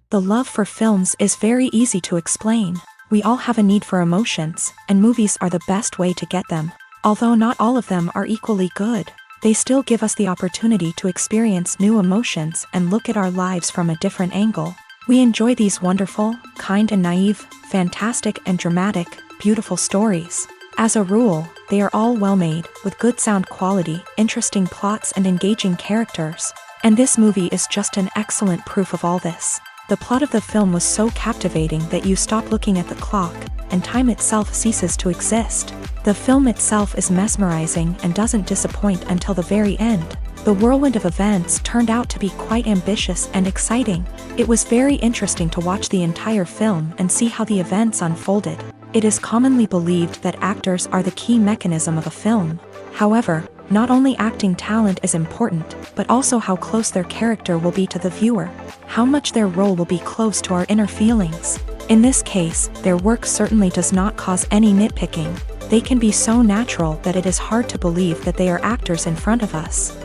The love for films is very easy to explain. We all have a need for emotions, and movies are the best way to get them. Although not all of them are equally good, they still give us the opportunity to experience new emotions and look at our lives from a different angle. We enjoy these wonderful, kind and naive, fantastic and dramatic, beautiful stories. As a rule, they are all well made, with good sound quality, interesting plots and engaging characters. And this movie is just an excellent proof of all this. The plot of the film was so captivating that you stop looking at the clock, and time itself ceases to exist. The film itself is mesmerizing and doesn't disappoint until the very end. The whirlwind of events turned out to be quite ambitious and exciting. It was very interesting to watch the entire film and see how the events unfolded. It is commonly believed that actors are the key mechanism of a film. However, not only acting talent is important, but also how close their character will be to the viewer, how much their role will be close to our inner feelings. In this case, their work certainly does not cause any nitpicking. They can be so natural that it is hard to believe that they are actors in front of us.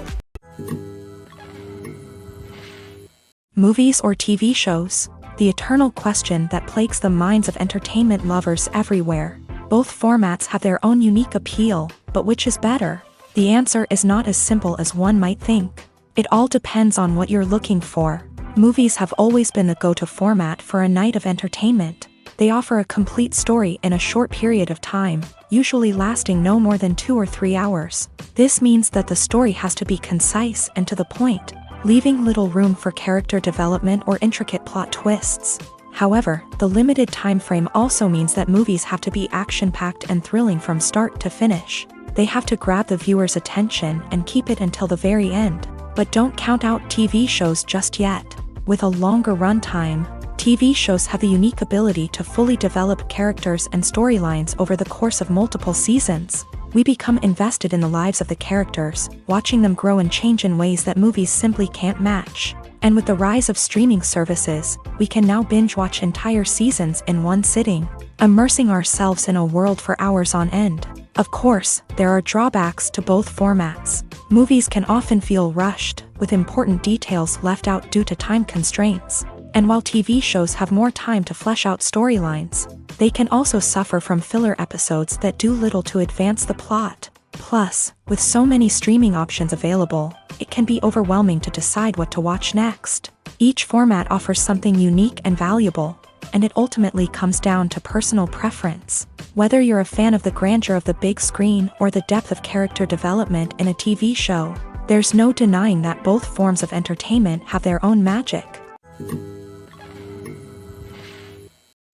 Movies or TV shows? The eternal question that plagues the minds of entertainment lovers everywhere. Both formats have their own unique appeal, but which is better? The answer is not as simple as one might think. It all depends on what you're looking for. Movies have always been the go-to format for a night of entertainment. They offer a complete story in a short period of time, usually lasting no more than 2 or 3 hours. This means that the story has to be concise and to the point, leaving little room for character development or intricate plot twists. However, the limited time frame also means that movies have to be action-packed and thrilling from start to finish. They have to grab the viewer's attention and keep it until the very end. But don't count out TV shows just yet. With a longer runtime, TV shows have the unique ability to fully develop characters and storylines over the course of multiple seasons. We become invested in the lives of the characters, watching them grow and change in ways that movies simply can't match. And with the rise of streaming services, we can now binge-watch entire seasons in one sitting, immersing ourselves in a world for hours on end. Of course, there are drawbacks to both formats. Movies can often feel rushed, with important details left out due to time constraints. And while TV shows have more time to flesh out storylines, they can also suffer from filler episodes that do little to advance the plot. Plus, with so many streaming options available, it can be overwhelming to decide what to watch next. Each format offers something unique and valuable, and it ultimately comes down to personal preference. Whether you're a fan of the grandeur of the big screen or the depth of character development in a TV show, there's no denying that both forms of entertainment have their own magic.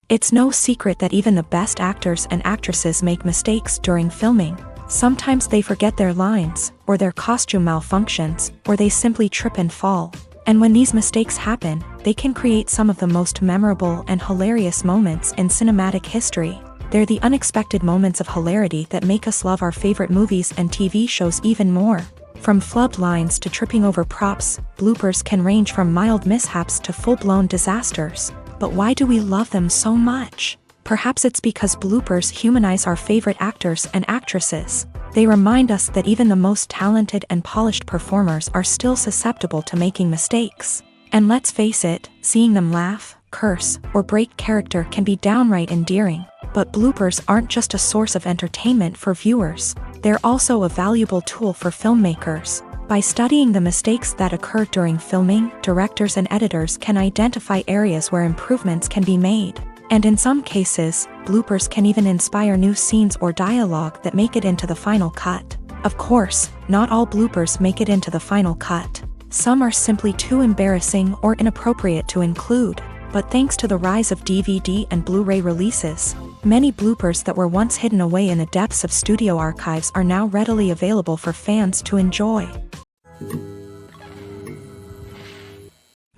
It's no secret that even the best actors and actresses make mistakes during filming. Sometimes they forget their lines, or their costume malfunctions, or they simply trip and fall. And when these mistakes happen, they can create some of the most memorable and hilarious moments in cinematic history. They're the unexpected moments of hilarity that make us love our favorite movies and TV shows even more. From flubbed lines to tripping over props, bloopers can range from mild mishaps to full-blown disasters. But why do we love them so much? Perhaps it's because bloopers humanize our favorite actors and actresses. They remind us that even the most talented and polished performers are still susceptible to making mistakes. And let's face it, seeing them laugh, curse, or break character can be downright endearing. But bloopers aren't just a source of entertainment for viewers. They're also a valuable tool for filmmakers. By studying the mistakes that occur during filming, directors and editors can identify areas where improvements can be made. And in some cases, bloopers can even inspire new scenes or dialogue that make it into the final cut. Of course, not all bloopers make it into the final cut. Some are simply too embarrassing or inappropriate to include. But thanks to the rise of DVD and Blu-ray releases, many bloopers that were once hidden away in the depths of studio archives are now readily available for fans to enjoy.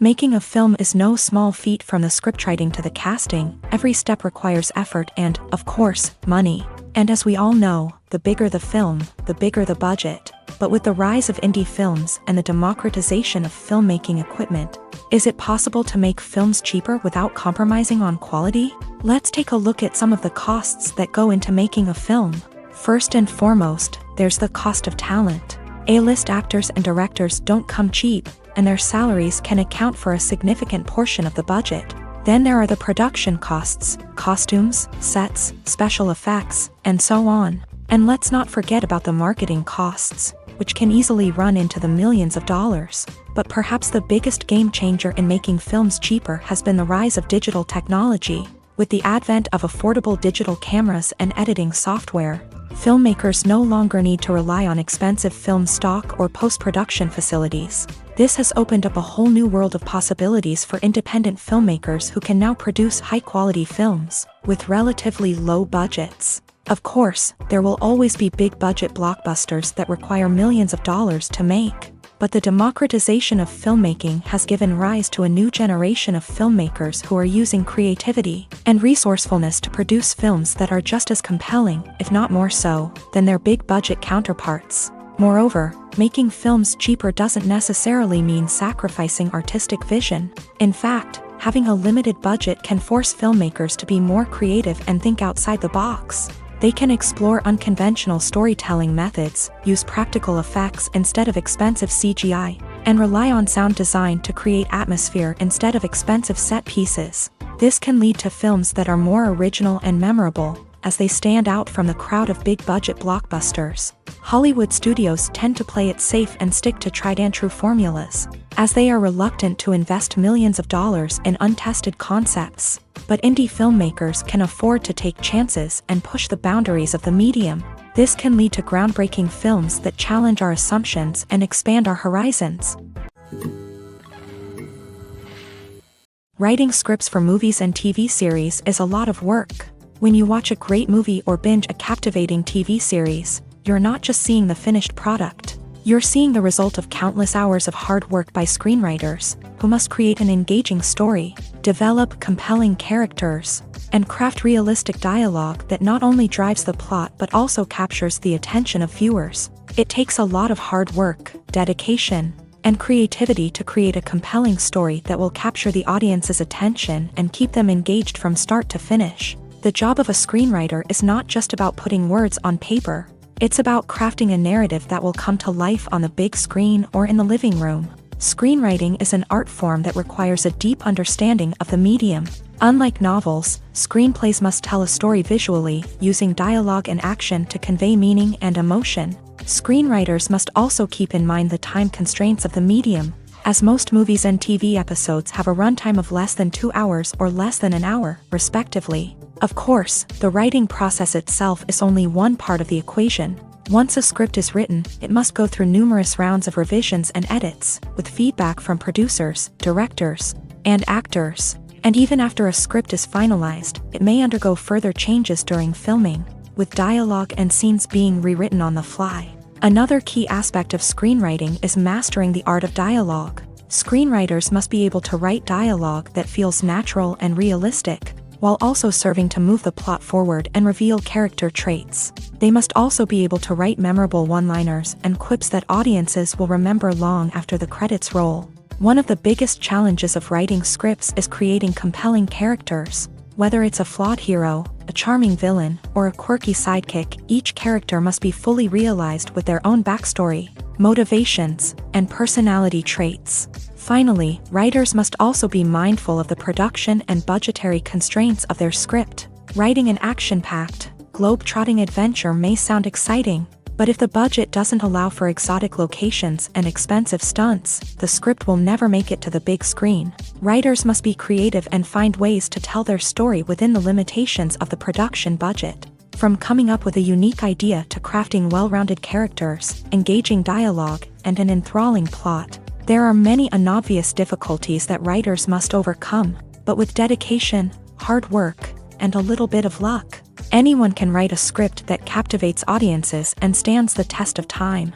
Making a film is no small feat. From the scriptwriting to the casting. Every step requires effort and, of course, money. And as we all know, the bigger the film, the bigger the budget. But with the rise of indie films and the democratization of filmmaking equipment, is it possible to make films cheaper without compromising on quality? Let's take a look at some of the costs that go into making a film. First and foremost, there's the cost of talent. A-list actors and directors don't come cheap, and their salaries can account for a significant portion of the budget. Then there are the production costs, costumes, sets, special effects, and so on. And let's not forget about the marketing costs, which can easily run into the millions of dollars. But perhaps the biggest game changer in making films cheaper has been the rise of digital technology. With the advent of affordable digital cameras and editing software, filmmakers no longer need to rely on expensive film stock or post-production facilities. This has opened up a whole new world of possibilities for independent filmmakers who can now produce high-quality films with relatively low budgets. Of course, there will always be big-budget blockbusters that require millions of dollars to make. But the democratization of filmmaking has given rise to a new generation of filmmakers who are using creativity and resourcefulness to produce films that are just as compelling, if not more so, than their big-budget counterparts. Moreover, making films cheaper doesn't necessarily mean sacrificing artistic vision. In fact, having a limited budget can force filmmakers to be more creative and think outside the box. They can explore unconventional storytelling methods, use practical effects instead of expensive CGI, and rely on sound design to create atmosphere instead of expensive set pieces. This can lead to films that are more original and memorable, as they stand out from the crowd of big-budget blockbusters. Hollywood studios tend to play it safe and stick to tried-and-true formulas, as they are reluctant to invest millions of dollars in untested concepts. But indie filmmakers can afford to take chances and push the boundaries of the medium. This can lead to groundbreaking films that challenge our assumptions and expand our horizons. Writing scripts for movies and TV series is a lot of work. When you watch a great movie or binge a captivating TV series, you're not just seeing the finished product. You're seeing the result of countless hours of hard work by screenwriters, who must create an engaging story, develop compelling characters, and craft realistic dialogue that not only drives the plot but also captures the attention of viewers. It takes a lot of hard work, dedication, and creativity to create a compelling story that will capture the audience's attention and keep them engaged from start to finish. The job of a screenwriter is not just about putting words on paper. It's about crafting a narrative that will come to life on the big screen or in the living room. Screenwriting is an art form that requires a deep understanding of the medium. Unlike novels, screenplays must tell a story visually, using dialogue and action to convey meaning and emotion. Screenwriters must also keep in mind the time constraints of the medium, as most movies and TV episodes have a runtime of less than 2 hours or less than an hour, respectively. Of course, the writing process itself is only one part of the equation. Once a script is written, it must go through numerous rounds of revisions and edits, with feedback from producers, directors, and actors. And even after a script is finalized, it may undergo further changes during filming, with dialogue and scenes being rewritten on the fly. Another key aspect of screenwriting is mastering the art of dialogue. Screenwriters must be able to write dialogue that feels natural and realistic, while also serving to move the plot forward and reveal character traits. They must also be able to write memorable one-liners and quips that audiences will remember long after the credits roll. One of the biggest challenges of writing scripts is creating compelling characters. Whether it's a flawed hero, a charming villain, or a quirky sidekick, each character must be fully realized with their own backstory, motivations, and personality traits. Finally, writers must also be mindful of the production and budgetary constraints of their script. Writing an action-packed, globe-trotting adventure may sound exciting, but if the budget doesn't allow for exotic locations and expensive stunts, the script will never make it to the big screen. Writers must be creative and find ways to tell their story within the limitations of the production budget. From coming up with a unique idea to crafting well-rounded characters, engaging dialogue, and an enthralling plot, there are many unobvious difficulties that writers must overcome, but with dedication, hard work, and a little bit of luck, anyone can write a script that captivates audiences and stands the test of time.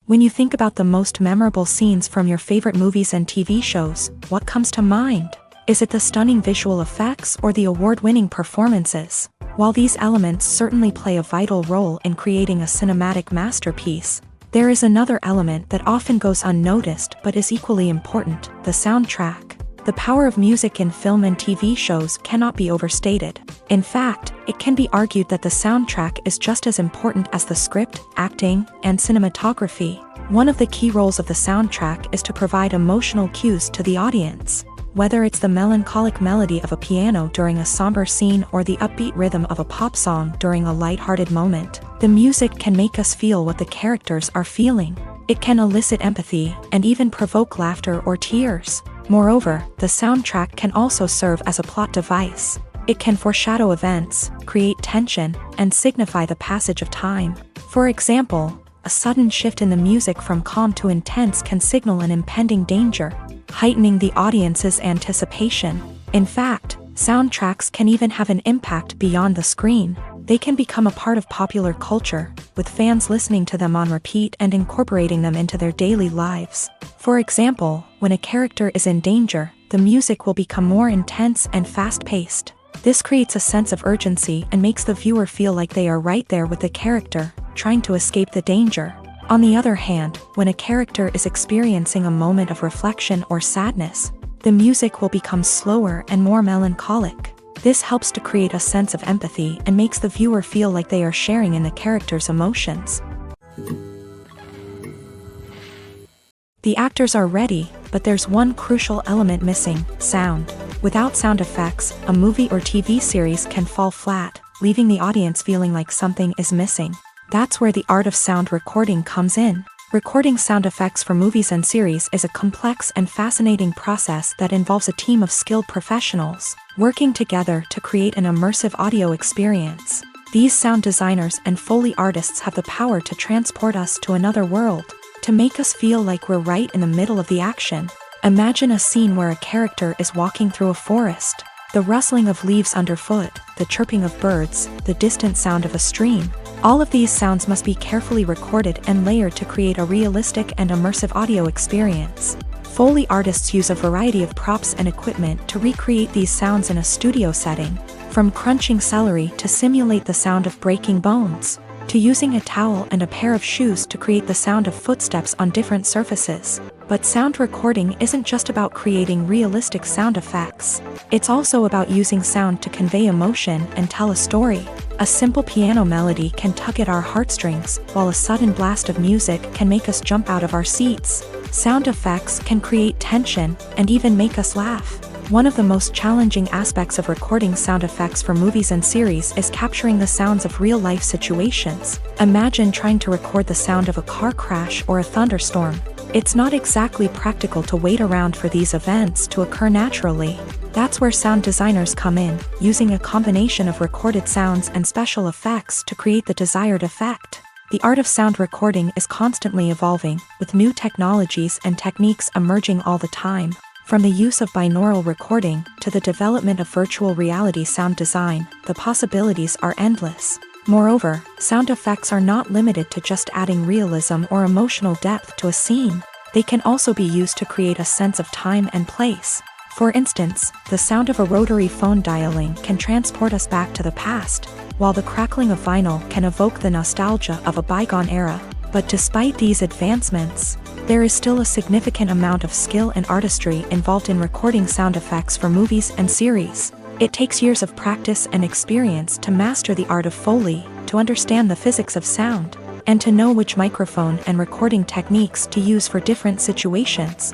When you think about the most memorable scenes from your favorite movies and TV shows, what comes to mind? Is it the stunning visual effects or the award-winning performances? While these elements certainly play a vital role in creating a cinematic masterpiece, there is another element that often goes unnoticed but is equally important: the soundtrack. The power of music in film and TV shows cannot be overstated. In fact, it can be argued that the soundtrack is just as important as the script, acting, and cinematography. One of the key roles of the soundtrack is to provide emotional cues to the audience. Whether it's the melancholic melody of a piano during a somber scene or the upbeat rhythm of a pop song during a lighthearted moment, the music can make us feel what the characters are feeling. It can elicit empathy and even provoke laughter or tears. Moreover, the soundtrack can also serve as a plot device. It can foreshadow events, create tension, and signify the passage of time. For example, a sudden shift in the music from calm to intense can signal an impending danger, heightening the audience's anticipation. In fact, soundtracks can even have an impact beyond the screen. They can become a part of popular culture, with fans listening to them on repeat and incorporating them into their daily lives. For example, when a character is in danger, the music will become more intense and fast-paced. This creates a sense of urgency and makes the viewer feel like they are right there with the character, trying to escape the danger. On the other hand, when a character is experiencing a moment of reflection or sadness, the music will become slower and more melancholic. This helps to create a sense of empathy and makes the viewer feel like they are sharing in the character's emotions. The actors are ready, but there's one crucial element missing: sound. Without sound effects, a movie or TV series can fall flat, leaving the audience feeling like something is missing. That's where the art of sound recording comes in. Recording sound effects for movies and series is a complex and fascinating process that involves a team of skilled professionals working together to create an immersive audio experience. These sound designers and Foley artists have the power to transport us to another world, to make us feel like we're right in the middle of the action. Imagine a scene where a character is walking through a forest. The rustling of leaves underfoot, the chirping of birds, the distant sound of a stream. All of these sounds must be carefully recorded and layered to create a realistic and immersive audio experience. Foley artists use a variety of props and equipment to recreate these sounds in a studio setting, from crunching celery to simulate the sound of breaking bones, to using a towel and a pair of shoes to create the sound of footsteps on different surfaces. But sound recording isn't just about creating realistic sound effects. It's also about using sound to convey emotion and tell a story. A simple piano melody can tug at our heartstrings, while a sudden blast of music can make us jump out of our seats. Sound effects can create tension and even make us laugh. One of the most challenging aspects of recording sound effects for movies and series is capturing the sounds of real-life situations. Imagine trying to record the sound of a car crash or a thunderstorm. It's not exactly practical to wait around for these events to occur naturally. That's where sound designers come in, using a combination of recorded sounds and special effects to create the desired effect. The art of sound recording is constantly evolving, with new technologies and techniques emerging all the time. From the use of binaural recording to the development of virtual reality sound design, the possibilities are endless. Moreover, sound effects are not limited to just adding realism or emotional depth to a scene. They can also be used to create a sense of time and place. For instance, the sound of a rotary phone dialing can transport us back to the past, while the crackling of vinyl can evoke the nostalgia of a bygone era. But despite these advancements, there is still a significant amount of skill and artistry involved in recording sound effects for movies and series. It takes years of practice and experience to master the art of Foley, to understand the physics of sound, and to know which microphone and recording techniques to use for different situations.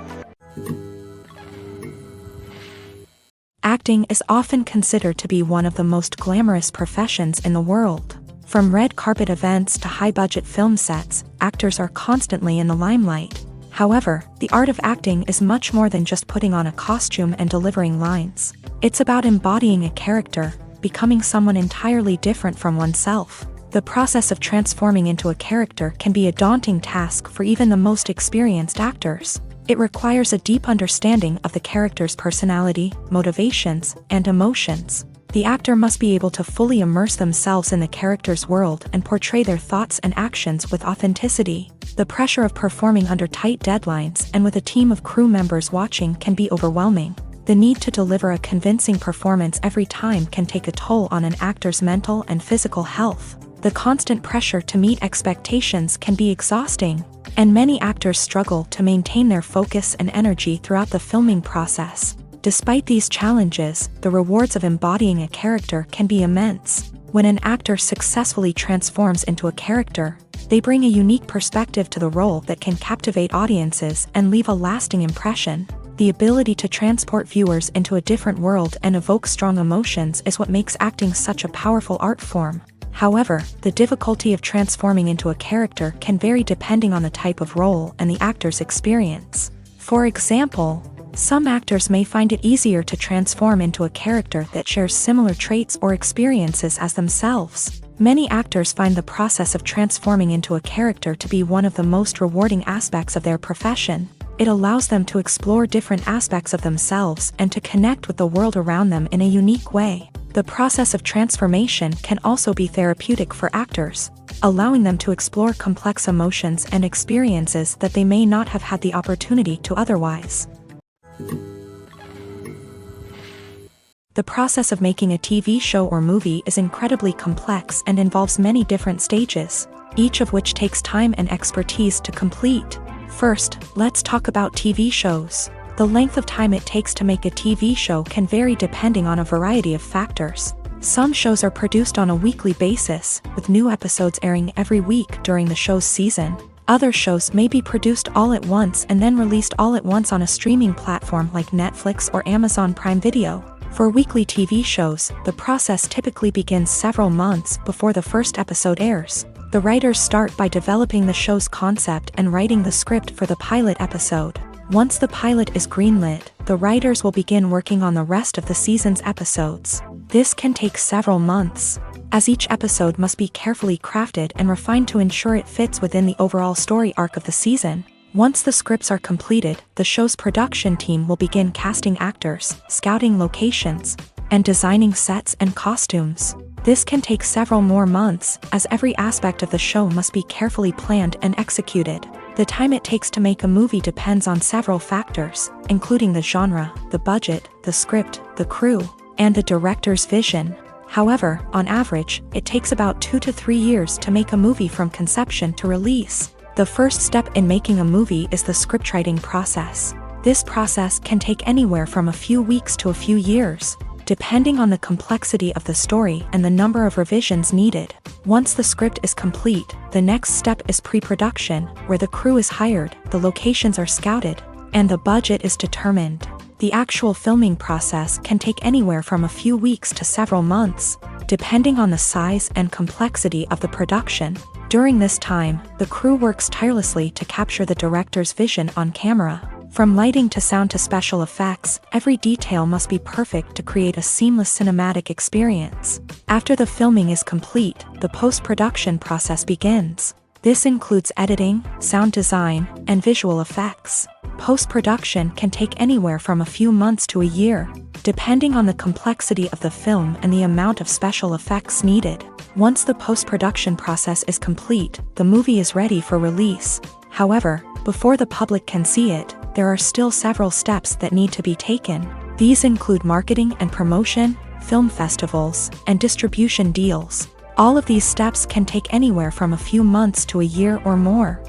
Acting is often considered to be one of the most glamorous professions in the world. From red carpet events to high-budget film sets, actors are constantly in the limelight. However, the art of acting is much more than just putting on a costume and delivering lines. It's about embodying a character, becoming someone entirely different from oneself. The process of transforming into a character can be a daunting task for even the most experienced actors. It requires a deep understanding of the character's personality, motivations, and emotions. The actor must be able to fully immerse themselves in the character's world and portray their thoughts and actions with authenticity. The pressure of performing under tight deadlines and with a team of crew members watching can be overwhelming. The need to deliver a convincing performance every time can take a toll on an actor's mental and physical health. The constant pressure to meet expectations can be exhausting, and many actors struggle to maintain their focus and energy throughout the filming process. Despite these challenges, the rewards of embodying a character can be immense. When an actor successfully transforms into a character, they bring a unique perspective to the role that can captivate audiences and leave a lasting impression. The ability to transport viewers into a different world and evoke strong emotions is what makes acting such a powerful art form. However, the difficulty of transforming into a character can vary depending on the type of role and the actor's experience. For example, some actors may find it easier to transform into a character that shares similar traits or experiences as themselves. Many actors find the process of transforming into a character to be one of the most rewarding aspects of their profession. It allows them to explore different aspects of themselves and to connect with the world around them in a unique way. The process of transformation can also be therapeutic for actors, allowing them to explore complex emotions and experiences that they may not have had the opportunity to otherwise. The process of making a TV show or movie is incredibly complex and involves many different stages, each of which takes time and expertise to complete. First, let's talk about TV shows. The length of time it takes to make a TV show can vary depending on a variety of factors. Some shows are produced on a weekly basis, with new episodes airing every week during the show's season. Other shows may be produced all at once and then released all at once on a streaming platform like Netflix or Amazon Prime Video. For weekly TV shows, the process typically begins several months before the first episode airs. The writers start by developing the show's concept and writing the script for the pilot episode. Once the pilot is greenlit, the writers will begin working on the rest of the season's episodes. This can take several months, as each episode must be carefully crafted and refined to ensure it fits within the overall story arc of the season. Once the scripts are completed, the show's production team will begin casting actors, scouting locations, and designing sets and costumes. This can take several more months, as every aspect of the show must be carefully planned and executed. The time it takes to make a movie depends on several factors, including the genre, the budget, the script, the crew, and the director's vision. However, on average, it takes about 2 to 3 years to make a movie from conception to release. The first step in making a movie is the scriptwriting process. This process can take anywhere from a few weeks to a few years, depending on the complexity of the story and the number of revisions needed. Once the script is complete, the next step is pre-production, where the crew is hired, the locations are scouted, and the budget is determined. The actual filming process can take anywhere from a few weeks to several months, depending on the size and complexity of the production. During this time, the crew works tirelessly to capture the director's vision on camera. From lighting to sound to special effects, every detail must be perfect to create a seamless cinematic experience. After the filming is complete, the post-production process begins. This includes editing, sound design, and visual effects. Post-production can take anywhere from a few months to a year, depending on the complexity of the film and the amount of special effects needed. Once the post-production process is complete, the movie is ready for release. However, before the public can see it, there are still several steps that need to be taken. These include marketing and promotion, film festivals, and distribution deals. All of these steps can take anywhere from a few months to a year or more.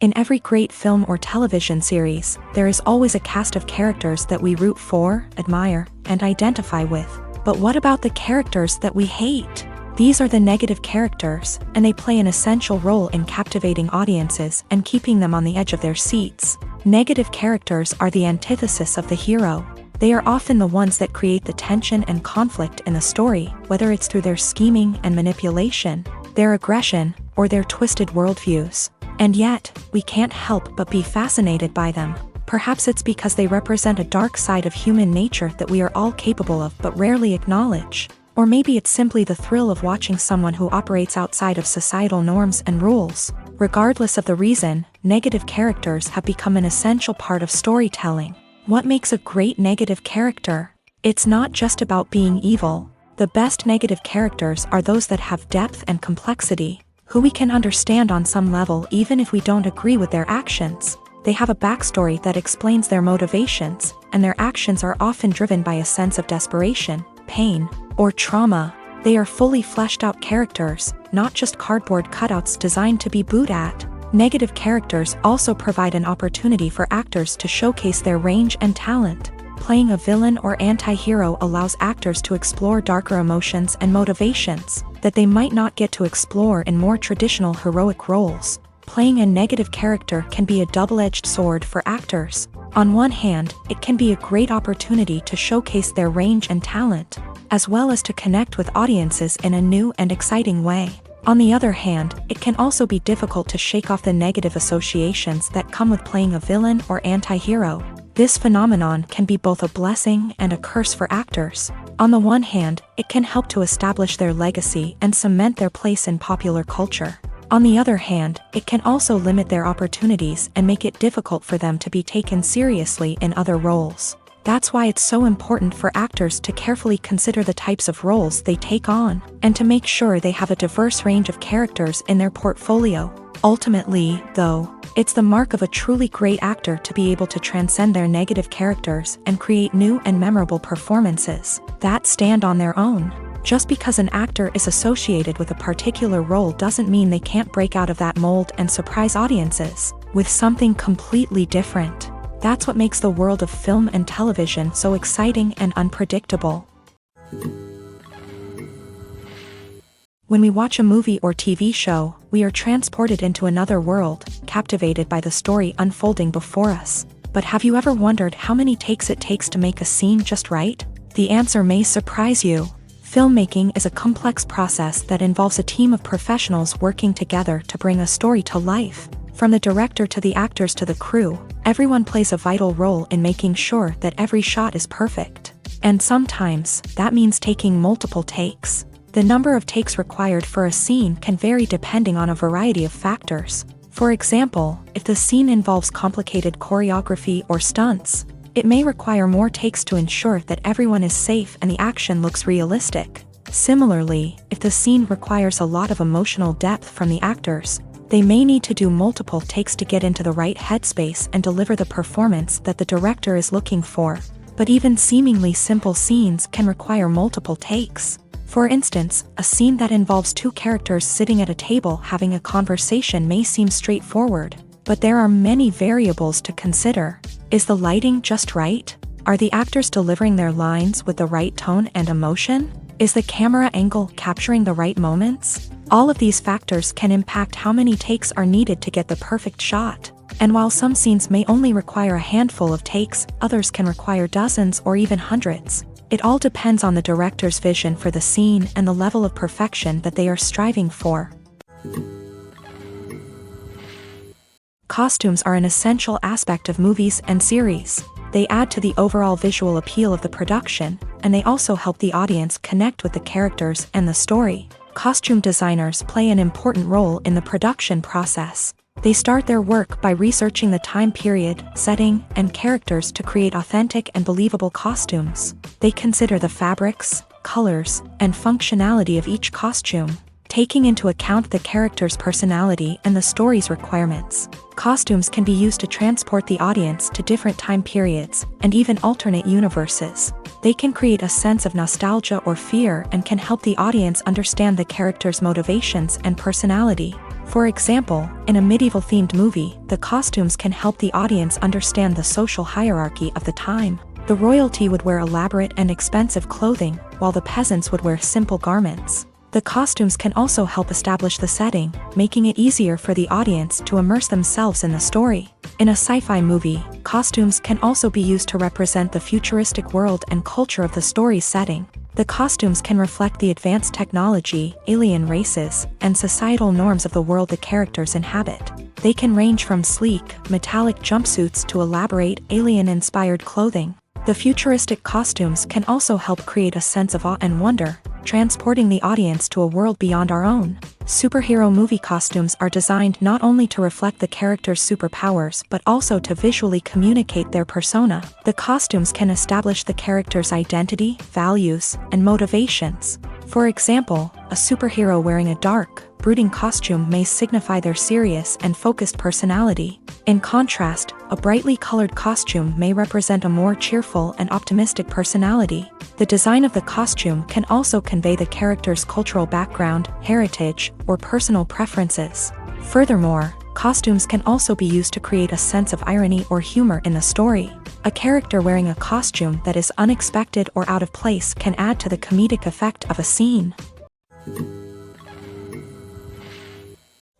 In every great film or television series, there is always a cast of characters that we root for, admire, and identify with. But what about the characters that we hate? These are the negative characters, and they play an essential role in captivating audiences and keeping them on the edge of their seats. Negative characters are the antithesis of the hero. They are often the ones that create the tension and conflict in the story, whether it's through their scheming and manipulation, their aggression, or their twisted worldviews. And yet, we can't help but be fascinated by them. Perhaps it's because they represent a dark side of human nature that we are all capable of but rarely acknowledge. Or maybe it's simply the thrill of watching someone who operates outside of societal norms and rules. Regardless of the reason, negative characters have become an essential part of storytelling. What makes a great negative character? It's not just about being evil. The best negative characters are those that have depth and complexity, who we can understand on some level even if we don't agree with their actions. They have a backstory that explains their motivations, and their actions are often driven by a sense of desperation, pain, or trauma. They are fully fleshed out characters, not just cardboard cutouts designed to be booed at. Negative characters also provide an opportunity for actors to showcase their range and talent. Playing a villain or anti-hero allows actors to explore darker emotions and motivations that they might not get to explore in more traditional heroic roles. Playing a negative character can be a double-edged sword for actors. On one hand, it can be a great opportunity to showcase their range and talent, as well as to connect with audiences in a new and exciting way. On the other hand, it can also be difficult to shake off the negative associations that come with playing a villain or anti-hero. This phenomenon can be both a blessing and a curse for actors. On the one hand, it can help to establish their legacy and cement their place in popular culture. On the other hand, it can also limit their opportunities and make it difficult for them to be taken seriously in other roles. That's why it's so important for actors to carefully consider the types of roles they take on, and to make sure they have a diverse range of characters in their portfolio. Ultimately, though, it's the mark of a truly great actor to be able to transcend their negative characters and create new and memorable performances that stand on their own. Just because an actor is associated with a particular role doesn't mean they can't break out of that mold and surprise audiences with something completely different. That's what makes the world of film and television so exciting and unpredictable. When we watch a movie or TV show, we are transported into another world, captivated by the story unfolding before us. But have you ever wondered how many takes it takes to make a scene just right? The answer may surprise you. Filmmaking is a complex process that involves a team of professionals working together to bring a story to life. From the director to the actors to the crew, everyone plays a vital role in making sure that every shot is perfect. And sometimes, that means taking multiple takes. The number of takes required for a scene can vary depending on a variety of factors. For example, if the scene involves complicated choreography or stunts, it may require more takes to ensure that everyone is safe and the action looks realistic. Similarly, if the scene requires a lot of emotional depth from the actors, they may need to do multiple takes to get into the right headspace and deliver the performance that the director is looking for. But even seemingly simple scenes can require multiple takes. For instance, a scene that involves two characters sitting at a table having a conversation may seem straightforward, but there are many variables to consider. Is the lighting just right? Are the actors delivering their lines with the right tone and emotion? Is the camera angle capturing the right moments? All of these factors can impact how many takes are needed to get the perfect shot. And while some scenes may only require a handful of takes, others can require dozens or even hundreds. It all depends on the director's vision for the scene and the level of perfection that they are striving for. Costumes are an essential aspect of movies and series. They add to the overall visual appeal of the production, and they also help the audience connect with the characters and the story. Costume designers play an important role in the production process. They start their work by researching the time period, setting, and characters to create authentic and believable costumes. They consider the fabrics, colors, and functionality of each costume, taking into account the character's personality and the story's requirements. Costumes can be used to transport the audience to different time periods and even alternate universes. They can create a sense of nostalgia or fear and can help the audience understand the character's motivations and personality. For example, in a medieval-themed movie, the costumes can help the audience understand the social hierarchy of the time. The royalty would wear elaborate and expensive clothing, while the peasants would wear simple garments. The costumes can also help establish the setting, making it easier for the audience to immerse themselves in the story. In a sci-fi movie, costumes can also be used to represent the futuristic world and culture of the story's setting. The costumes can reflect the advanced technology, alien races, and societal norms of the world the characters inhabit. They can range from sleek, metallic jumpsuits to elaborate, alien-inspired clothing. The futuristic costumes can also help create a sense of awe and wonder, transporting the audience to a world beyond our own. Superhero movie costumes are designed not only to reflect the character's superpowers but also to visually communicate their persona. The costumes can establish the character's identity, values, and motivations. For example, a superhero wearing a dark, brooding costume may signify their serious and focused personality. In contrast, a brightly colored costume may represent a more cheerful and optimistic personality. The design of the costume can also convey the character's cultural background, heritage, or personal preferences. Furthermore, Costumes can also be used to create a sense of irony or humor in the story. A character wearing a costume that is unexpected or out of place can add to the comedic effect of a scene.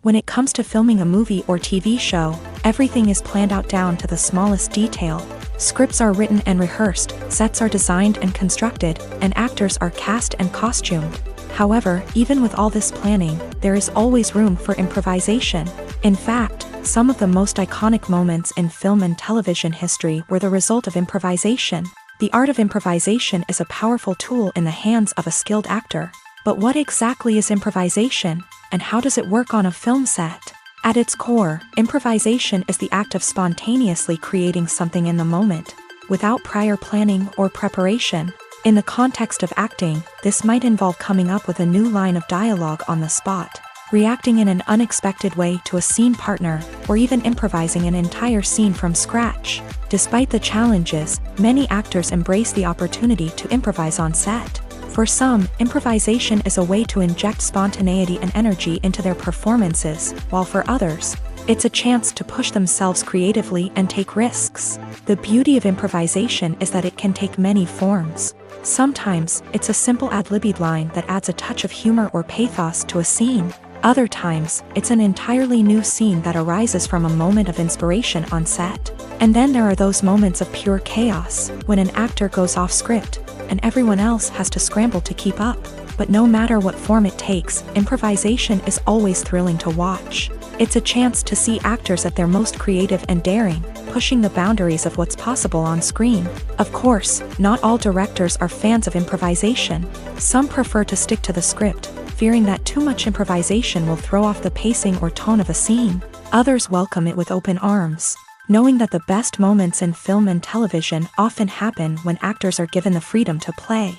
When it comes to filming a movie or TV show, everything is planned out down to the smallest detail. Scripts are written and rehearsed, sets are designed and constructed, and actors are cast and costumed. However, even with all this planning, there is always room for improvisation. In fact, some of the most iconic moments in film and television history were the result of improvisation. The art of improvisation is a powerful tool in the hands of a skilled actor. But what exactly is improvisation, and how does it work on a film set? At its core, improvisation is the act of spontaneously creating something in the moment, without prior planning or preparation. In the context of acting, this might involve coming up with a new line of dialogue on the spot, reacting in an unexpected way to a scene partner, or even improvising an entire scene from scratch. Despite the challenges, many actors embrace the opportunity to improvise on set. For some, improvisation is a way to inject spontaneity and energy into their performances, while for others, it's a chance to push themselves creatively and take risks. The beauty of improvisation is that it can take many forms. Sometimes, it's a simple ad-libbed line that adds a touch of humor or pathos to a scene. Other times, it's an entirely new scene that arises from a moment of inspiration on set. And then there are those moments of pure chaos, when an actor goes off script, and everyone else has to scramble to keep up. But no matter what form it takes, improvisation is always thrilling to watch. It's a chance to see actors at their most creative and daring, pushing the boundaries of what's possible on screen. Of course, not all directors are fans of improvisation. Some prefer to stick to the script, fearing that too much improvisation will throw off the pacing or tone of a scene. Others welcome it with open arms, knowing that the best moments in film and television often happen when actors are given the freedom to play.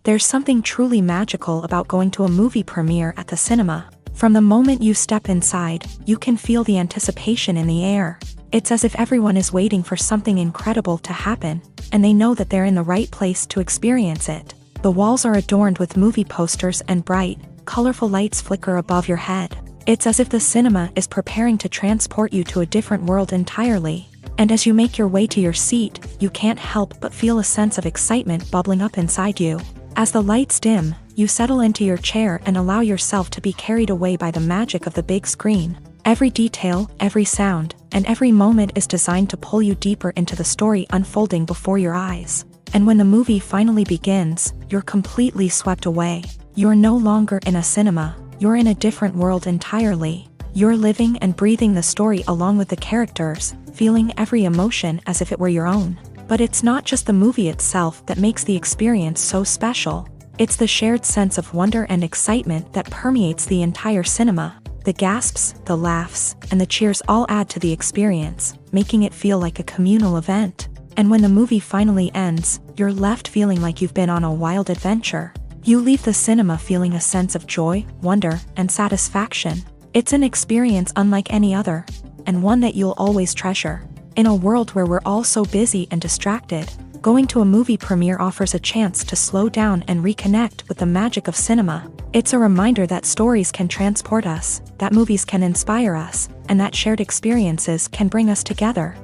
There's something truly magical about going to a movie premiere at the cinema. From the moment you step inside, you can feel the anticipation in the air. It's as if everyone is waiting for something incredible to happen, and they know that they're in the right place to experience it. The walls are adorned with movie posters and bright, colorful lights flicker above your head. It's as if the cinema is preparing to transport you to a different world entirely. And as you make your way to your seat, you can't help but feel a sense of excitement bubbling up inside you. As the lights dim, you settle into your chair and allow yourself to be carried away by the magic of the big screen. Every detail, every sound, and every moment is designed to pull you deeper into the story unfolding before your eyes. And when the movie finally begins, you're completely swept away. You're no longer in a cinema, you're in a different world entirely. You're living and breathing the story along with the characters, feeling every emotion as if it were your own. But it's not just the movie itself that makes the experience so special. It's the shared sense of wonder and excitement that permeates the entire cinema. The gasps, the laughs, and the cheers all add to the experience, making it feel like a communal event. And when the movie finally ends, you're left feeling like you've been on a wild adventure. You leave the cinema feeling a sense of joy, wonder, and satisfaction. It's an experience unlike any other, and one that you'll always treasure. In a world where we're all so busy and distracted, going to a movie premiere offers a chance to slow down and reconnect with the magic of cinema. It's a reminder that stories can transport us, that movies can inspire us, and that shared experiences can bring us together.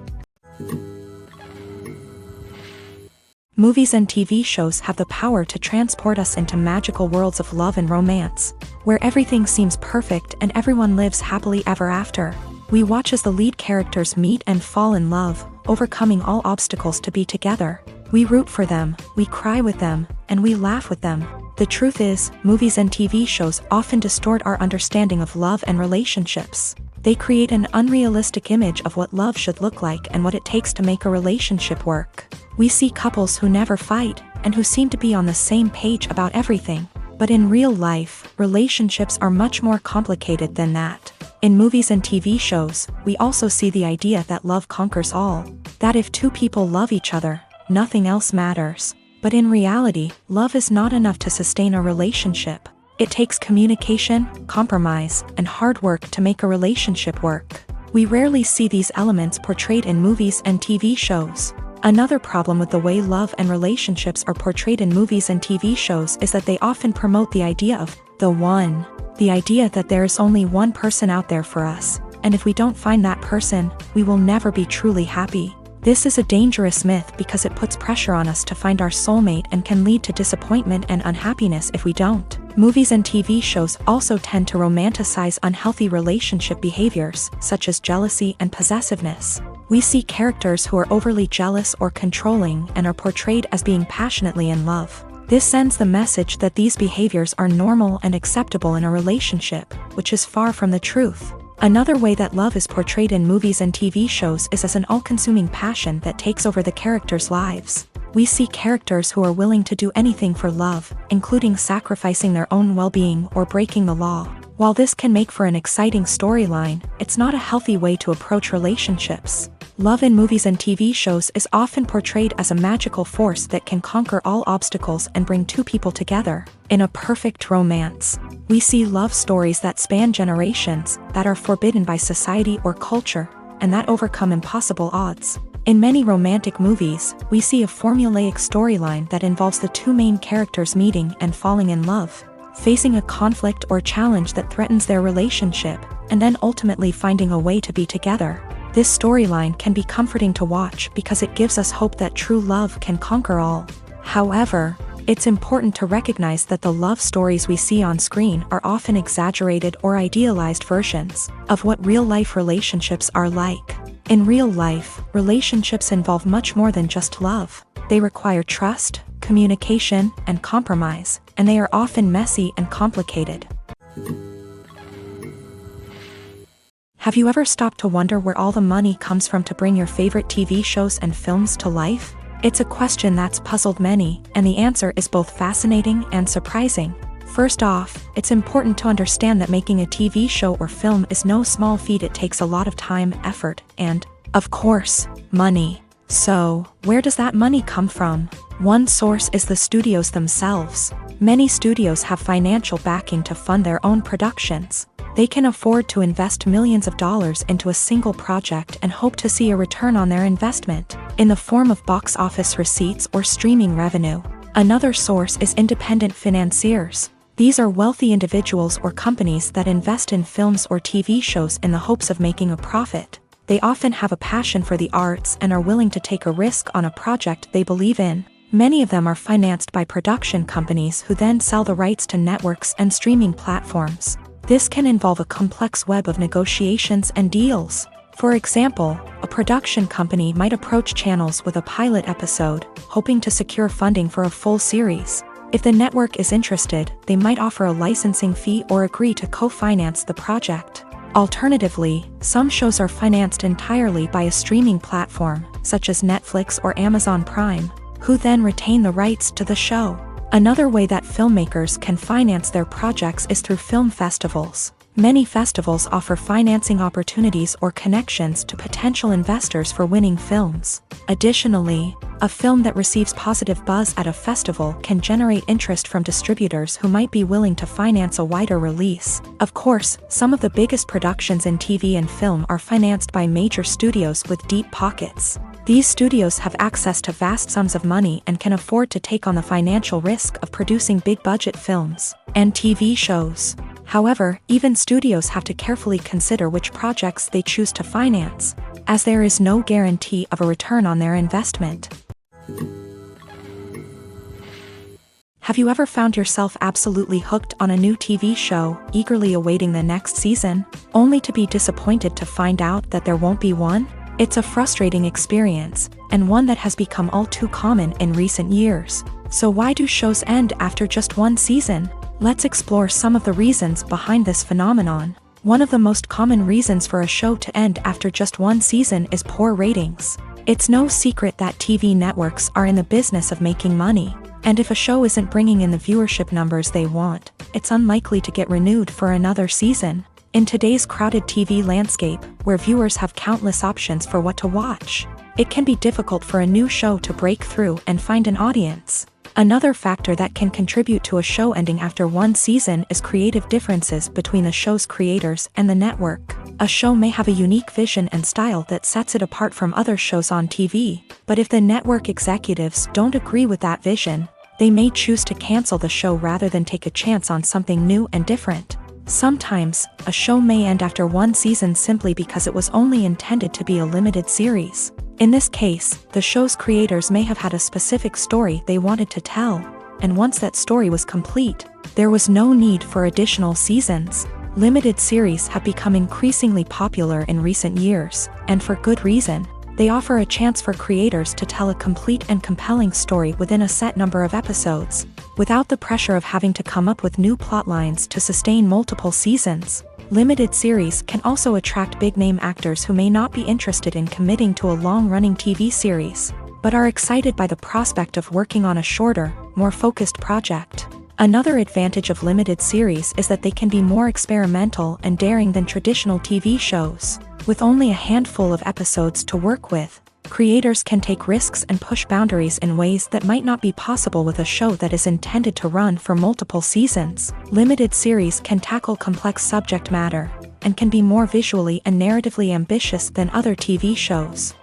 Movies and TV shows have the power to transport us into magical worlds of love and romance, where everything seems perfect and everyone lives happily ever after. We watch as the lead characters meet and fall in love, overcoming all obstacles to be together. We root for them, we cry with them, and we laugh with them. The truth is, movies and TV shows often distort our understanding of love and relationships. They create an unrealistic image of what love should look like and what it takes to make a relationship work. We see couples who never fight, and who seem to be on the same page about everything. But in real life, relationships are much more complicated than that. In movies and TV shows, we also see the idea that love conquers all. That if two people love each other, nothing else matters. But in reality, love is not enough to sustain a relationship. It takes communication, compromise, and hard work to make a relationship work. We rarely see these elements portrayed in movies and TV shows. Another problem with the way love and relationships are portrayed in movies and TV shows is that they often promote the idea of The one. The idea that there is only one person out there for us, and if we don't find that person, we will never be truly happy. This is a dangerous myth because it puts pressure on us to find our soulmate and can lead to disappointment and unhappiness if we don't. Movies and TV shows also tend to romanticize unhealthy relationship behaviors, such as jealousy and possessiveness. We see characters who are overly jealous or controlling and are portrayed as being passionately in love. This sends the message that these behaviors are normal and acceptable in a relationship, which is far from the truth. Another way that love is portrayed in movies and TV shows is as an all-consuming passion that takes over the characters' lives. We see characters who are willing to do anything for love, including sacrificing their own well-being or breaking the law. While this can make for an exciting storyline, it's not a healthy way to approach relationships. Love in movies and TV shows is often portrayed as a magical force that can conquer all obstacles and bring two people together. In a perfect romance, we see love stories that span generations, that are forbidden by society or culture, and that overcome impossible odds. In many romantic movies, we see a formulaic storyline that involves the two main characters meeting and falling in love, facing a conflict or challenge that threatens their relationship, and then ultimately finding a way to be together. This storyline can be comforting to watch because it gives us hope that true love can conquer all. However, it's important to recognize that the love stories we see on screen are often exaggerated or idealized versions of what real-life relationships are like. In real life, relationships involve much more than just love. They require trust, communication, and compromise, and they are often messy and complicated. Have you ever stopped to wonder where all the money comes from to bring your favorite TV shows and films to life? It's a question that's puzzled many, and the answer is both fascinating and surprising. First off, it's important to understand that making a TV show or film is no small feat. It takes a lot of time, effort, and, of course, money. So, where does that money come from? One source is the studios themselves. Many studios have financial backing to fund their own productions. They can afford to invest millions of dollars into a single project and hope to see a return on their investment, in the form of box office receipts or streaming revenue. Another source is independent financiers. These are wealthy individuals or companies that invest in films or TV shows in the hopes of making a profit. They often have a passion for the arts and are willing to take a risk on a project they believe in. Many of them are financed by production companies who then sell the rights to networks and streaming platforms. This can involve a complex web of negotiations and deals. For example, a production company might approach channels with a pilot episode, hoping to secure funding for a full series. If the network is interested, they might offer a licensing fee or agree to co-finance the project. Alternatively, some shows are financed entirely by a streaming platform, such as Netflix or Amazon Prime, who then retain the rights to the show. Another way that filmmakers can finance their projects is through film festivals. Many festivals offer financing opportunities or connections to potential investors for winning films. Additionally, a film that receives positive buzz at a festival can generate interest from distributors who might be willing to finance a wider release. Of course, some of the biggest productions in TV and film are financed by major studios with deep pockets. These studios have access to vast sums of money and can afford to take on the financial risk of producing big-budget films and TV shows. However, even studios have to carefully consider which projects they choose to finance, as there is no guarantee of a return on their investment. Have you ever found yourself absolutely hooked on a new TV show, eagerly awaiting the next season, only to be disappointed to find out that there won't be one? It's a frustrating experience, and one that has become all too common in recent years. So why do shows end after just one season? Let's explore some of the reasons behind this phenomenon. One of the most common reasons for a show to end after just one season is poor ratings. It's no secret that TV networks are in the business of making money, and if a show isn't bringing in the viewership numbers they want, it's unlikely to get renewed for another season. In today's crowded TV landscape, where viewers have countless options for what to watch, it can be difficult for a new show to break through and find an audience. Another factor that can contribute to a show ending after one season is creative differences between the show's creators and the network. A show may have a unique vision and style that sets it apart from other shows on TV, but if the network executives don't agree with that vision, They may choose to cancel the show rather than take a chance on something new and different. Sometimes, a show may end after one season simply because it was only intended to be a limited series. In this case, the show's creators may have had a specific story they wanted to tell, and once that story was complete, there was no need for additional seasons. Limited series have become increasingly popular in recent years, and for good reason. They offer a chance for creators to tell a complete and compelling story within a set number of episodes, without the pressure of having to come up with new plotlines to sustain multiple seasons. Limited series can also attract big-name actors who may not be interested in committing to a long-running TV series, but are excited by the prospect of working on a shorter, more focused project. Another advantage of limited series is that they can be more experimental and daring than traditional TV shows. With only a handful of episodes to work with, creators can take risks and push boundaries in ways that might not be possible with a show that is intended to run for multiple seasons. Limited series can tackle complex subject matter, and can be more visually and narratively ambitious than other TV shows.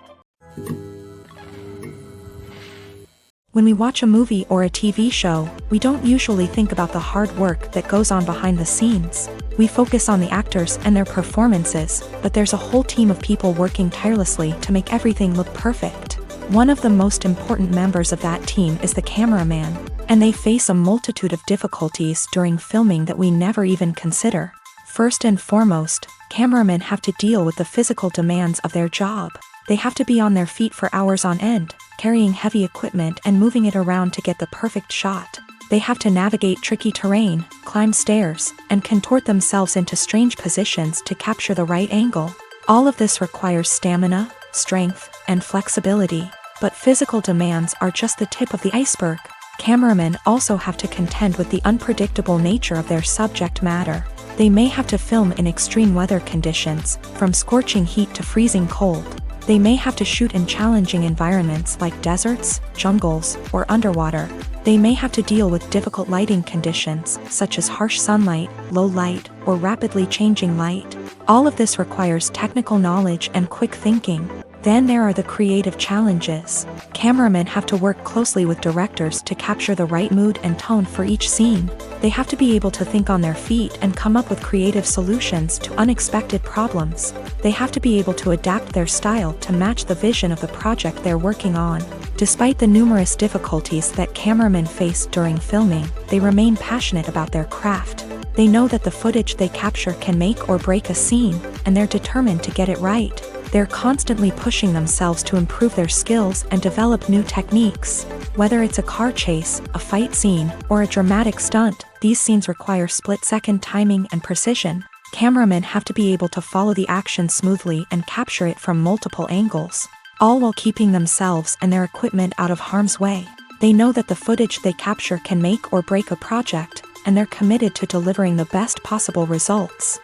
When we watch a movie or a TV show, we don't usually think about the hard work that goes on behind the scenes. We focus on the actors and their performances, but there's a whole team of people working tirelessly to make everything look perfect. One of the most important members of that team is the cameraman, and they face a multitude of difficulties during filming that we never even consider. First and foremost, cameramen have to deal with the physical demands of their job. They have to be on their feet for hours on end, carrying heavy equipment and moving it around to get the perfect shot. They have to navigate tricky terrain, climb stairs, and contort themselves into strange positions to capture the right angle. All of this requires stamina, strength, and flexibility. But physical demands are just the tip of the iceberg. Cameramen also have to contend with the unpredictable nature of their subject matter. They may have to film in extreme weather conditions, from scorching heat to freezing cold. They may have to shoot in challenging environments like deserts, jungles, or underwater. They may have to deal with difficult lighting conditions, such as harsh sunlight, low light, or rapidly changing light. All of this requires technical knowledge and quick thinking. Then there are the creative challenges. Cameramen have to work closely with directors to capture the right mood and tone for each scene. They have to be able to think on their feet and come up with creative solutions to unexpected problems. They have to be able to adapt their style to match the vision of the project they're working on. Despite the numerous difficulties that cameramen face during filming, they remain passionate about their craft. They know that the footage they capture can make or break a scene, and they're determined to get it right. They're constantly pushing themselves to improve their skills and develop new techniques. Whether it's a car chase, a fight scene, or a dramatic stunt, these scenes require split-second timing and precision. Cameramen have to be able to follow the action smoothly and capture it from multiple angles, all while keeping themselves and their equipment out of harm's way. They know that the footage they capture can make or break a project, and they're committed to delivering the best possible results.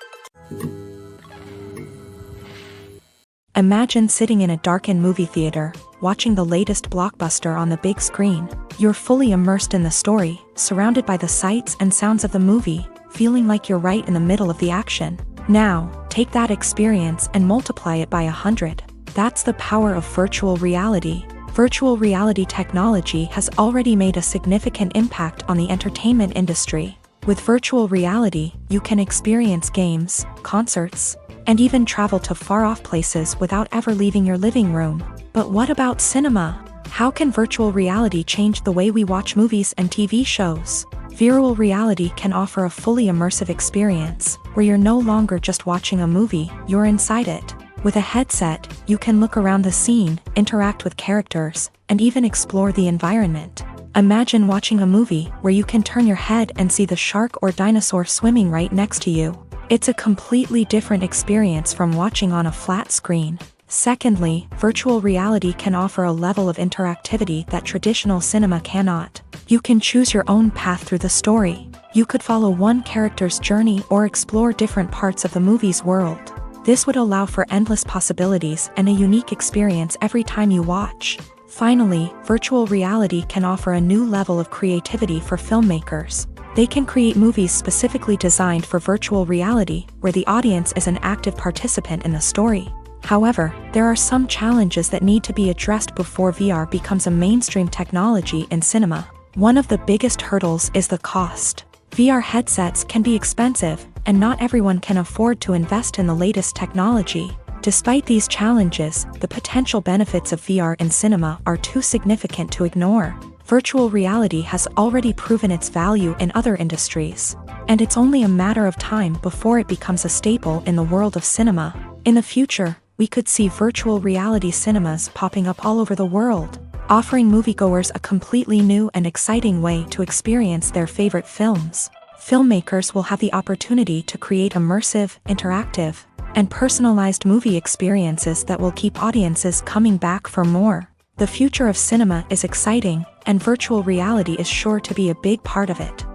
Imagine sitting in a darkened movie theater, watching the latest blockbuster on the big screen. You're fully immersed in the story, surrounded by the sights and sounds of the movie, feeling like you're right in the middle of the action. Now, take that experience and multiply it by 100. That's the power of virtual reality. Virtual reality technology has already made a significant impact on the entertainment industry. With virtual reality, you can experience games, concerts, and even travel to far-off places without ever leaving your living room. But what about cinema? How can virtual reality change the way we watch movies and TV shows? Virtual reality can offer a fully immersive experience, where you're no longer just watching a movie, you're inside it. With a headset, you can look around the scene, interact with characters, and even explore the environment. Imagine watching a movie where you can turn your head and see the shark or dinosaur swimming right next to you. It's a completely different experience from watching on a flat screen. Secondly, virtual reality can offer a level of interactivity that traditional cinema cannot. You can choose your own path through the story. You could follow one character's journey or explore different parts of the movie's world. This would allow for endless possibilities and a unique experience every time you watch. Finally, virtual reality can offer a new level of creativity for filmmakers. They can create movies specifically designed for virtual reality, where the audience is an active participant in the story. However, there are some challenges that need to be addressed before VR becomes a mainstream technology in cinema. One of the biggest hurdles is the cost. VR headsets can be expensive, and not everyone can afford to invest in the latest technology. Despite these challenges, the potential benefits of VR in cinema are too significant to ignore. Virtual reality has already proven its value in other industries, and it's only a matter of time before it becomes a staple in the world of cinema. In the future, we could see virtual reality cinemas popping up all over the world, offering moviegoers a completely new and exciting way to experience their favorite films. Filmmakers will have the opportunity to create immersive, interactive, and personalized movie experiences that will keep audiences coming back for more. The future of cinema is exciting, and virtual reality is sure to be a big part of it.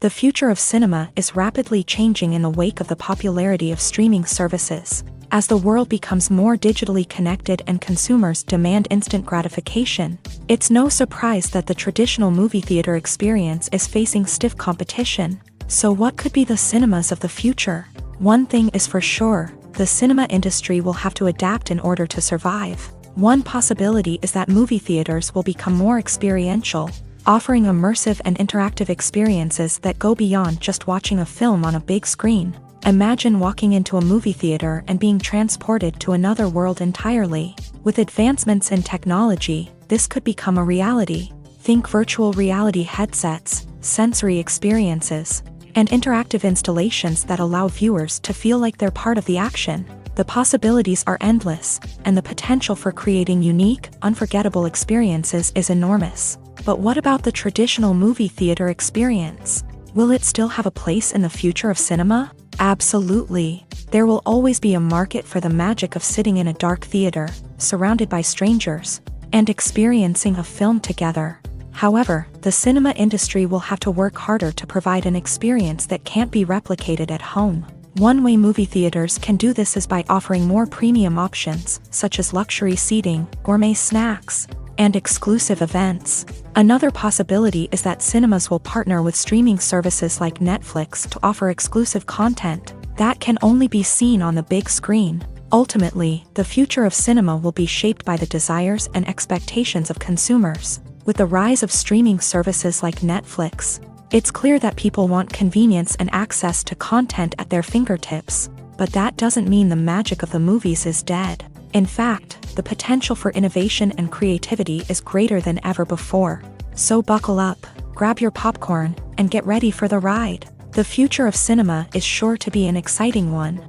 The future of cinema is rapidly changing in the wake of the popularity of streaming services. As the world becomes more digitally connected and consumers demand instant gratification, it's no surprise that the traditional movie theater experience is facing stiff competition. So what could be the cinemas of the future? One thing is for sure, the cinema industry will have to adapt in order to survive. One possibility is that movie theaters will become more experiential, offering immersive and interactive experiences that go beyond just watching a film on a big screen. Imagine walking into a movie theater and being transported to another world entirely. With advancements in technology, this could become a reality. Think virtual reality headsets, sensory experiences, and interactive installations that allow viewers to feel like they're part of the action. The possibilities are endless, and the potential for creating unique, unforgettable experiences is enormous. But what about the traditional movie theater experience? Will it still have a place in the future of cinema? Absolutely. There will always be a market for the magic of sitting in a dark theater, surrounded by strangers, and experiencing a film together. However, the cinema industry will have to work harder to provide an experience that can't be replicated at home. One way movie theaters can do this is by offering more premium options, such as luxury seating, gourmet snacks, and exclusive events. Another possibility is that cinemas will partner with streaming services like Netflix to offer exclusive content that can only be seen on the big screen. Ultimately, the future of cinema will be shaped by the desires and expectations of consumers. With the rise of streaming services like Netflix, it's clear that people want convenience and access to content at their fingertips. But that doesn't mean the magic of the movies is dead. In fact, the potential for innovation and creativity is greater than ever before. So buckle up, grab your popcorn, and get ready for the ride. The future of cinema is sure to be an exciting one.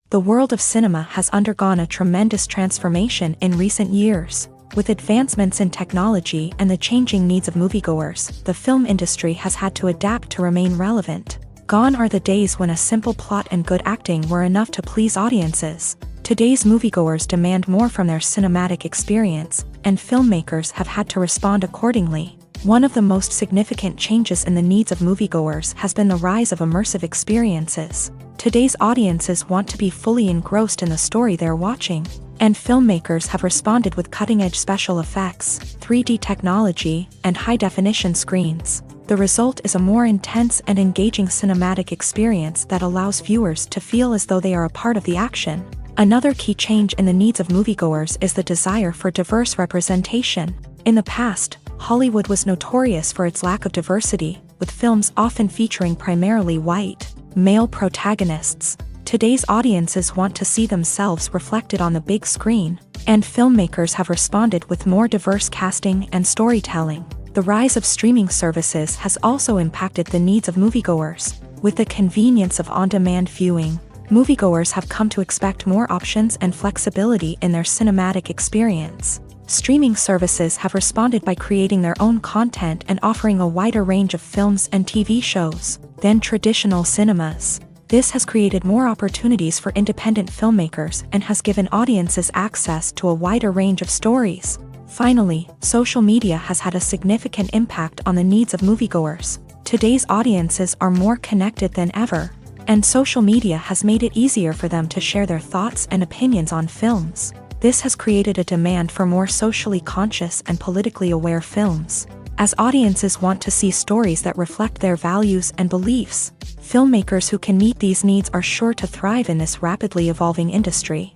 The world of cinema has undergone a tremendous transformation in recent years. With advancements in technology and the changing needs of moviegoers, the film industry has had to adapt to remain relevant. Gone are the days when a simple plot and good acting were enough to please audiences. Today's moviegoers demand more from their cinematic experience, and filmmakers have had to respond accordingly. One of the most significant changes in the needs of moviegoers has been the rise of immersive experiences. Today's audiences want to be fully engrossed in the story they're watching, and filmmakers have responded with cutting-edge special effects, 3D technology, and high-definition screens. The result is a more intense and engaging cinematic experience that allows viewers to feel as though they are a part of the action. Another key change in the needs of moviegoers is the desire for diverse representation. In the past, Hollywood was notorious for its lack of diversity, with films often featuring primarily white, male protagonists. Today's audiences want to see themselves reflected on the big screen, and filmmakers have responded with more diverse casting and storytelling. The rise of streaming services has also impacted the needs of moviegoers. With the convenience of on-demand viewing, moviegoers have come to expect more options and flexibility in their cinematic experience. Streaming services have responded by creating their own content and offering a wider range of films and TV shows than traditional cinemas. This has created more opportunities for independent filmmakers and has given audiences access to a wider range of stories. Finally, social media has had a significant impact on the needs of moviegoers. Today's audiences are more connected than ever, and social media has made it easier for them to share their thoughts and opinions on films. This has created a demand for more socially conscious and politically aware films. As audiences want to see stories that reflect their values and beliefs, filmmakers who can meet these needs are sure to thrive in this rapidly evolving industry.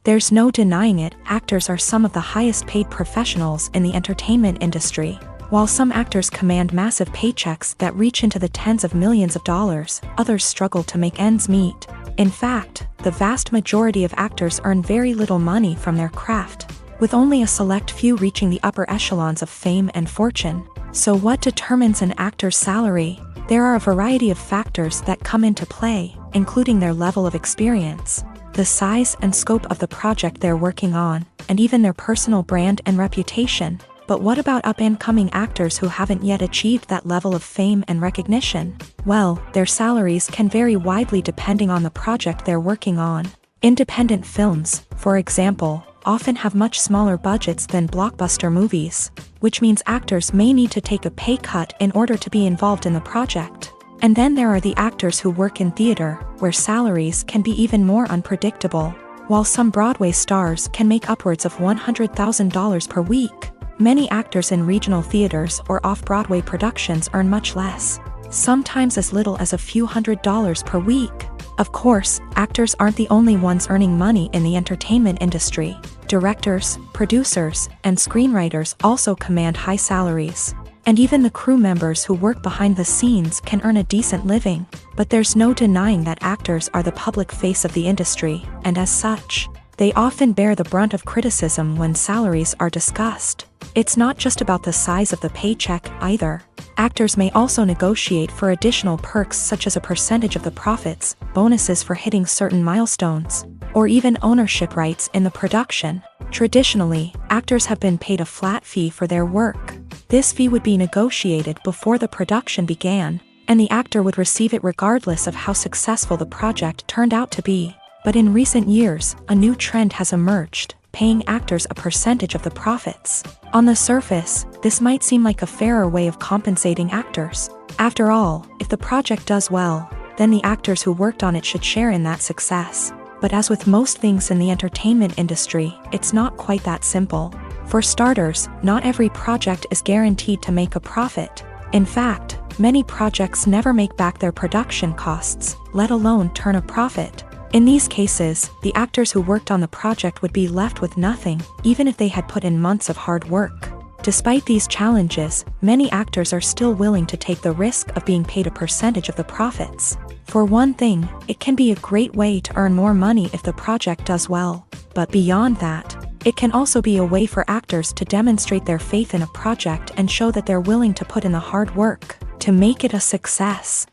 There's no denying it, actors are some of the highest paid professionals in the entertainment industry. While some actors command massive paychecks that reach into the tens of millions of dollars, others struggle to make ends meet. In fact, the vast majority of actors earn very little money from their craft, with only a select few reaching the upper echelons of fame and fortune. So what determines an actor's salary? There are a variety of factors that come into play, including their level of experience, the size and scope of the project they're working on, and even their personal brand and reputation. But what about up-and-coming actors who haven't yet achieved that level of fame and recognition? Well, their salaries can vary widely depending on the project they're working on. Independent films, for example, often have much smaller budgets than blockbuster movies, which means actors may need to take a pay cut in order to be involved in the project. And then there are the actors who work in theater, where salaries can be even more unpredictable. While some Broadway stars can make upwards of $100,000 per week, many actors in regional theaters or off-Broadway productions earn much less, sometimes as little as a few $100s per week. Of course, actors aren't the only ones earning money in the entertainment industry. Directors, producers, and screenwriters also command high salaries. And even the crew members who work behind the scenes can earn a decent living. But there's no denying that actors are the public face of the industry, and as such, they often bear the brunt of criticism when salaries are discussed. It's not just about the size of the paycheck either. Actors may also negotiate for additional perks such as a percentage of the profits, bonuses for hitting certain milestones, or even ownership rights in the production. Traditionally, actors have been paid a flat fee for their work. This fee would be negotiated before the production began, and the actor would receive it regardless of how successful the project turned out to be. But in recent years, a new trend has emerged, paying actors a percentage of the profits. On the surface, this might seem like a fairer way of compensating actors. After all, if the project does well, then the actors who worked on it should share in that success. But as with most things in the entertainment industry, it's not quite that simple. For starters, not every project is guaranteed to make a profit. In fact, many projects never make back their production costs, let alone turn a profit. In these cases, the actors who worked on the project would be left with nothing, even if they had put in months of hard work. Despite these challenges, many actors are still willing to take the risk of being paid a percentage of the profits. For one thing, it can be a great way to earn more money if the project does well. But beyond that, it can also be a way for actors to demonstrate their faith in a project and show that they're willing to put in the hard work to make it a success.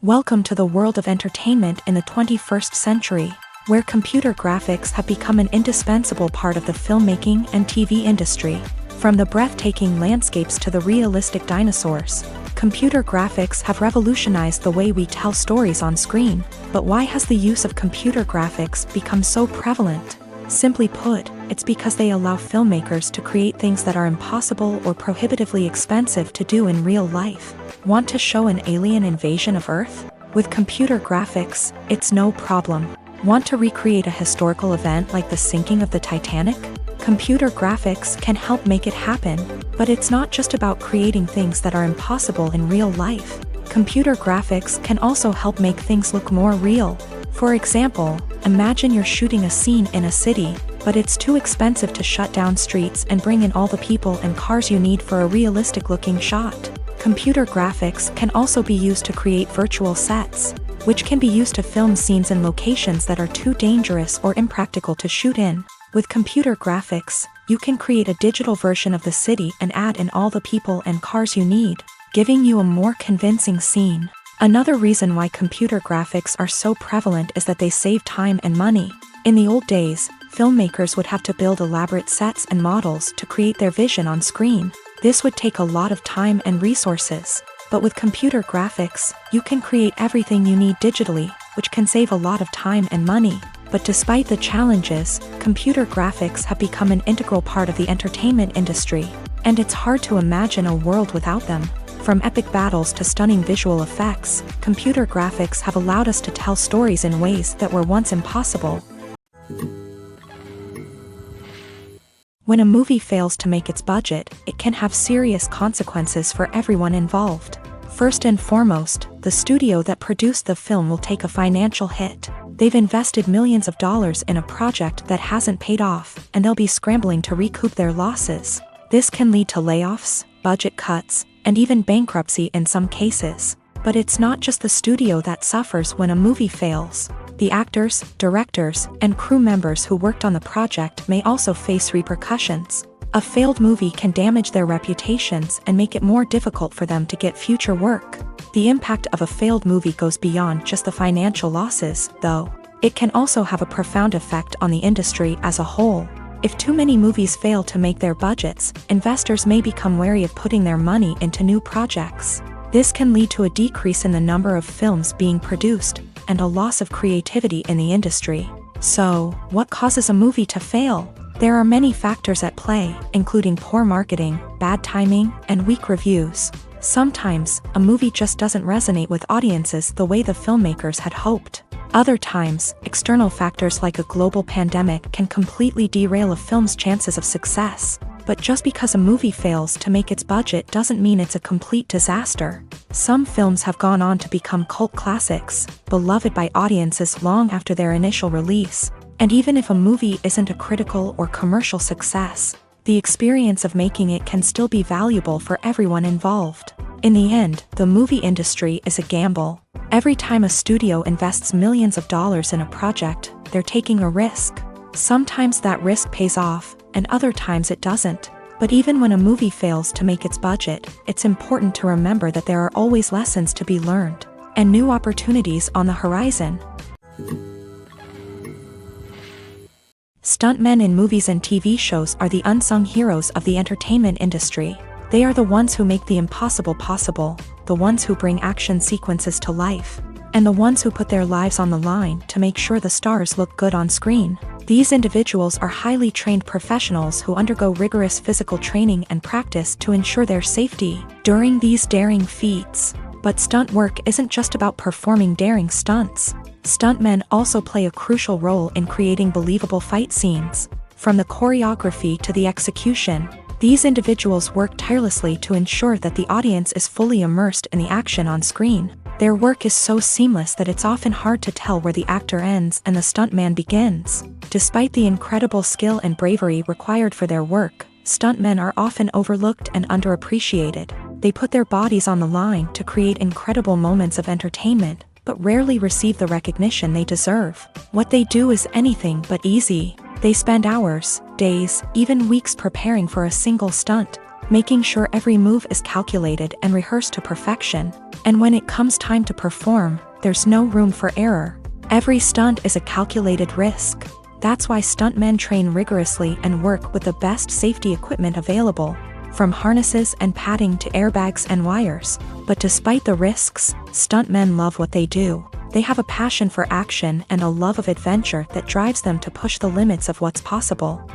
Welcome to the world of entertainment in the 21st century, where computer graphics have become an indispensable part of the filmmaking and TV industry. From the breathtaking landscapes to the realistic dinosaurs, computer graphics have revolutionized the way we tell stories on screen. But why has the use of computer graphics become so prevalent? Simply put, it's because they allow filmmakers to create things that are impossible or prohibitively expensive to do in real life. Want to show an alien invasion of Earth? With computer graphics, it's no problem. Want to recreate a historical event like the sinking of the Titanic? Computer graphics can help make it happen. But it's not just about creating things that are impossible in real life. Computer graphics can also help make things look more real. For example, imagine you're shooting a scene in a city, but it's too expensive to shut down streets and bring in all the people and cars you need for a realistic-looking shot. Computer graphics can also be used to create virtual sets, which can be used to film scenes in locations that are too dangerous or impractical to shoot in. With computer graphics, you can create a digital version of the city and add in all the people and cars you need, giving you a more convincing scene. Another reason why computer graphics are so prevalent is that they save time and money. In the old days, filmmakers would have to build elaborate sets and models to create their vision on screen. This would take a lot of time and resources. But with computer graphics, you can create everything you need digitally, which can save a lot of time and money. But despite the challenges, computer graphics have become an integral part of the entertainment industry, and it's hard to imagine a world without them. From epic battles to stunning visual effects, computer graphics have allowed us to tell stories in ways that were once impossible. When a movie fails to make its budget, it can have serious consequences for everyone involved. First and foremost, the studio that produced the film will take a financial hit. They've invested millions of dollars in a project that hasn't paid off, and they'll be scrambling to recoup their losses. This can lead to layoffs, budget cuts, and even bankruptcy in some cases. But it's not just the studio that suffers when a movie fails. The actors, directors, and crew members who worked on the project may also face repercussions. A failed movie can damage their reputations and make it more difficult for them to get future work. The impact of a failed movie goes beyond just the financial losses, though. It can also have a profound effect on the industry as a whole. If too many movies fail to make their budgets, investors may become wary of putting their money into new projects. This can lead to a decrease in the number of films being produced, and a loss of creativity in the industry. So, what causes a movie to fail? There are many factors at play, including poor marketing, bad timing, and weak reviews. Sometimes, a movie just doesn't resonate with audiences the way the filmmakers had hoped. Other times, external factors like a global pandemic can completely derail a film's chances of success. But just because a movie fails to make its budget doesn't mean it's a complete disaster. Some films have gone on to become cult classics, beloved by audiences long after their initial release. And even if a movie isn't a critical or commercial success, the experience of making it can still be valuable for everyone involved. In the end, the movie industry is a gamble. Every time a studio invests millions of dollars in a project, they're taking a risk. Sometimes that risk pays off, and other times it doesn't. But even when a movie fails to make its budget, it's important to remember that there are always lessons to be learned, and new opportunities on the horizon. Stuntmen in movies and TV shows are the unsung heroes of the entertainment industry. They are the ones who make the impossible possible, the ones who bring action sequences to life, and the ones who put their lives on the line to make sure the stars look good on screen. These individuals are highly trained professionals who undergo rigorous physical training and practice to ensure their safety during these daring feats. But stunt work isn't just about performing daring stunts. Stuntmen also play a crucial role in creating believable fight scenes. From the choreography to the execution, these individuals work tirelessly to ensure that the audience is fully immersed in the action on screen. Their work is so seamless that it's often hard to tell where the actor ends and the stuntman begins. Despite the incredible skill and bravery required for their work, stuntmen are often overlooked and underappreciated. They put their bodies on the line to create incredible moments of entertainment, but rarely receive the recognition they deserve. What they do is anything but easy. They spend hours, days, even weeks preparing for a single stunt, making sure every move is calculated and rehearsed to perfection. And when it comes time to perform, there's no room for error. Every stunt is a calculated risk. That's why stuntmen train rigorously and work with the best safety equipment available, from harnesses and padding to airbags and wires. But despite the risks, stuntmen love what they do. They have a passion for action and a love of adventure that drives them to push the limits of what's possible.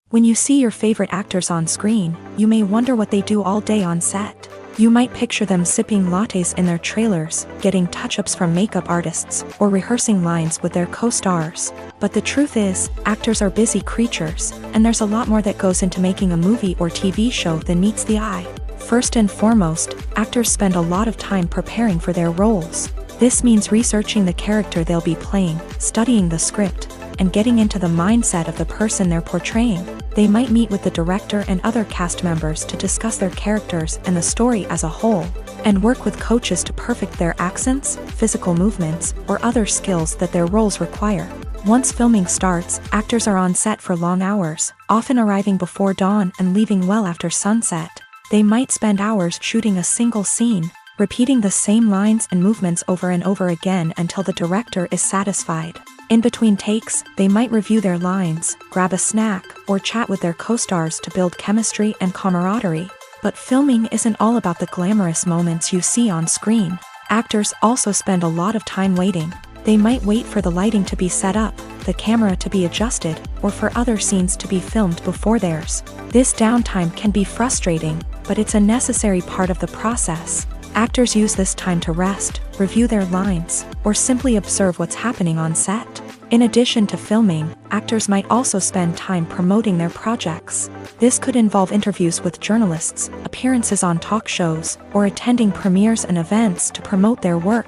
When you see your favorite actors on screen, you may wonder what they do all day on set. You might picture them sipping lattes in their trailers, getting touch-ups from makeup artists, or rehearsing lines with their co-stars. But the truth is, actors are busy creatures, and there's a lot more that goes into making a movie or TV show than meets the eye. First and foremost, actors spend a lot of time preparing for their roles. This means researching the character they'll be playing, studying the script, and getting into the mindset of the person they're portraying. They might meet with the director and other cast members to discuss their characters and the story as a whole, and work with coaches to perfect their accents, physical movements, or other skills that their roles require. Once filming starts, actors are on set for long hours, often arriving before dawn and leaving well after sunset. They might spend hours shooting a single scene, repeating the same lines and movements over and over again until the director is satisfied. In between takes, they might review their lines, grab a snack, or chat with their co-stars to build chemistry and camaraderie. But filming isn't all about the glamorous moments you see on screen. Actors also spend a lot of time waiting. They might wait for the lighting to be set up, the camera to be adjusted, or for other scenes to be filmed before theirs. This downtime can be frustrating, but it's a necessary part of the process. Actors use this time to rest, review their lines, or simply observe what's happening on set. In addition to filming, actors might also spend time promoting their projects. This could involve interviews with journalists, appearances on talk shows, or attending premieres and events to promote their work.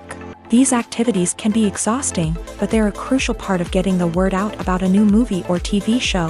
These activities can be exhausting, but they're a crucial part of getting the word out about a new movie or TV show.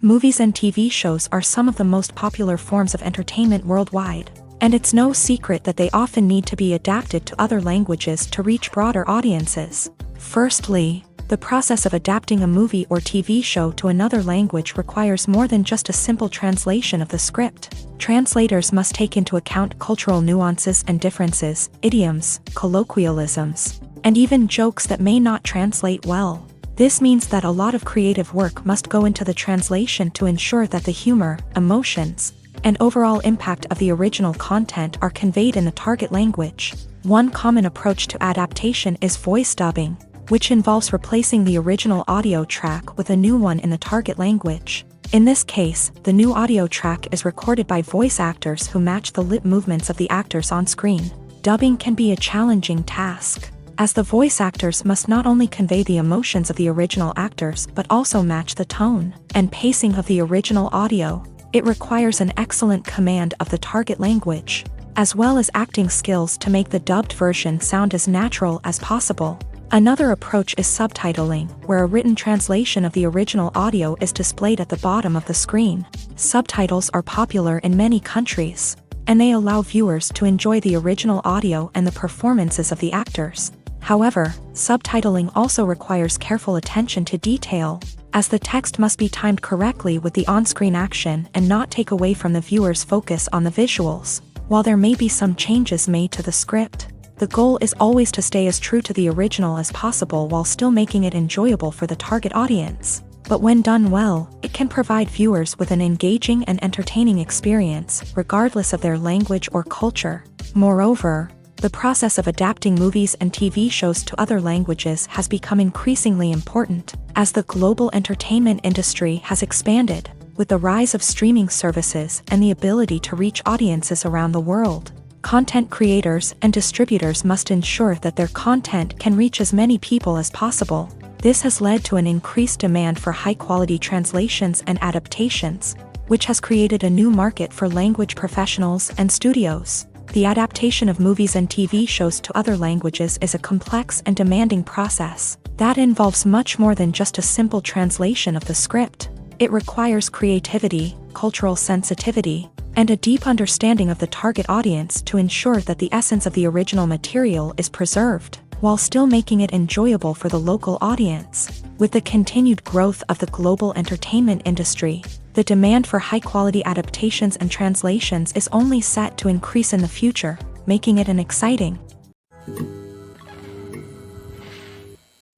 Movies and TV shows are some of the most popular forms of entertainment worldwide, and it's no secret that they often need to be adapted to other languages to reach broader audiences. Firstly, the process of adapting a movie or TV show to another language requires more than just a simple translation of the script. Translators must take into account cultural nuances and differences, idioms, colloquialisms, and even jokes that may not translate well. This means that a lot of creative work must go into the translation to ensure that the humor, emotions, and overall impact of the original content are conveyed in the target language. One common approach to adaptation is voice dubbing, which involves replacing the original audio track with a new one in the target language. In this case, the new audio track is recorded by voice actors who match the lip movements of the actors on screen. Dubbing can be a challenging task, as the voice actors must not only convey the emotions of the original actors but also match the tone and pacing of the original audio. It requires an excellent command of the target language, as well as acting skills to make the dubbed version sound as natural as possible. Another approach is subtitling, where a written translation of the original audio is displayed at the bottom of the screen. Subtitles are popular in many countries, and they allow viewers to enjoy the original audio and the performances of the actors. However, subtitling also requires careful attention to detail, as the text must be timed correctly with the on-screen action and not take away from the viewer's focus on the visuals. While there may be some changes made to the script, the goal is always to stay as true to the original as possible while still making it enjoyable for the target audience. But when done well, it can provide viewers with an engaging and entertaining experience, regardless of their language or culture. Moreover, the process of adapting movies and TV shows to other languages has become increasingly important, as the global entertainment industry has expanded, with the rise of streaming services and the ability to reach audiences around the world. Content creators and distributors must ensure that their content can reach as many people as possible. This has led to an increased demand for high-quality translations and adaptations, which has created a new market for language professionals and studios. The adaptation of movies and TV shows to other languages is a complex and demanding process that involves much more than just a simple translation of the script. It requires creativity, cultural sensitivity, and a deep understanding of the target audience to ensure that the essence of the original material is preserved, while still making it enjoyable for the local audience. With the continued growth of the global entertainment industry, the demand for high-quality adaptations and translations is only set to increase in the future, making it an exciting.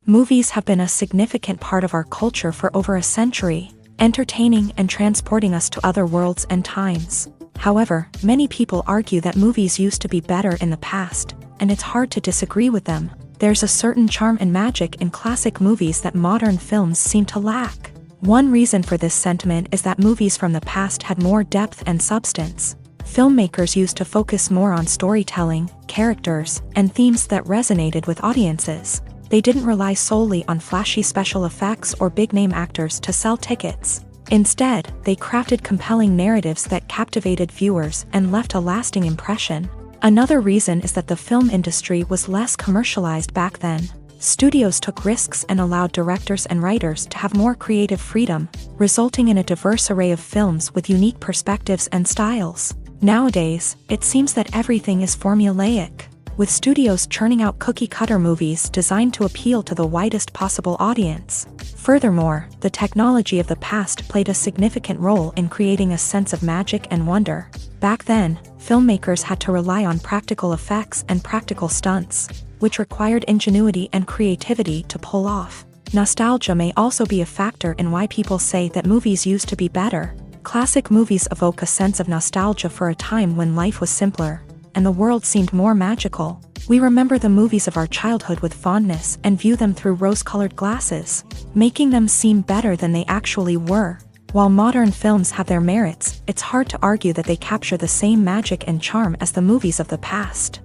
Movies have been a significant part of our culture for over a century, entertaining and transporting us to other worlds and times. However, many people argue that movies used to be better in the past, and it's hard to disagree with them. There's a certain charm and magic in classic movies that modern films seem to lack. One reason for this sentiment is that movies from the past had more depth and substance. Filmmakers used to focus more on storytelling, characters, and themes that resonated with audiences. They didn't rely solely on flashy special effects or big-name actors to sell tickets. Instead, they crafted compelling narratives that captivated viewers and left a lasting impression. Another reason is that the film industry was less commercialized back then. Studios took risks and allowed directors and writers to have more creative freedom, resulting in a diverse array of films with unique perspectives and styles. Nowadays, it seems that everything is formulaic, with studios churning out cookie-cutter movies designed to appeal to the widest possible audience. Furthermore, the technology of the past played a significant role in creating a sense of magic and wonder. Back then, filmmakers had to rely on practical effects and practical stunts, which required ingenuity and creativity to pull off. Nostalgia may also be a factor in why people say that movies used to be better. Classic movies evoke a sense of nostalgia for a time when life was simpler, and the world seemed more magical. We remember the movies of our childhood with fondness and view them through rose-colored glasses, making them seem better than they actually were. While modern films have their merits, it's hard to argue that they capture the same magic and charm as the movies of the past.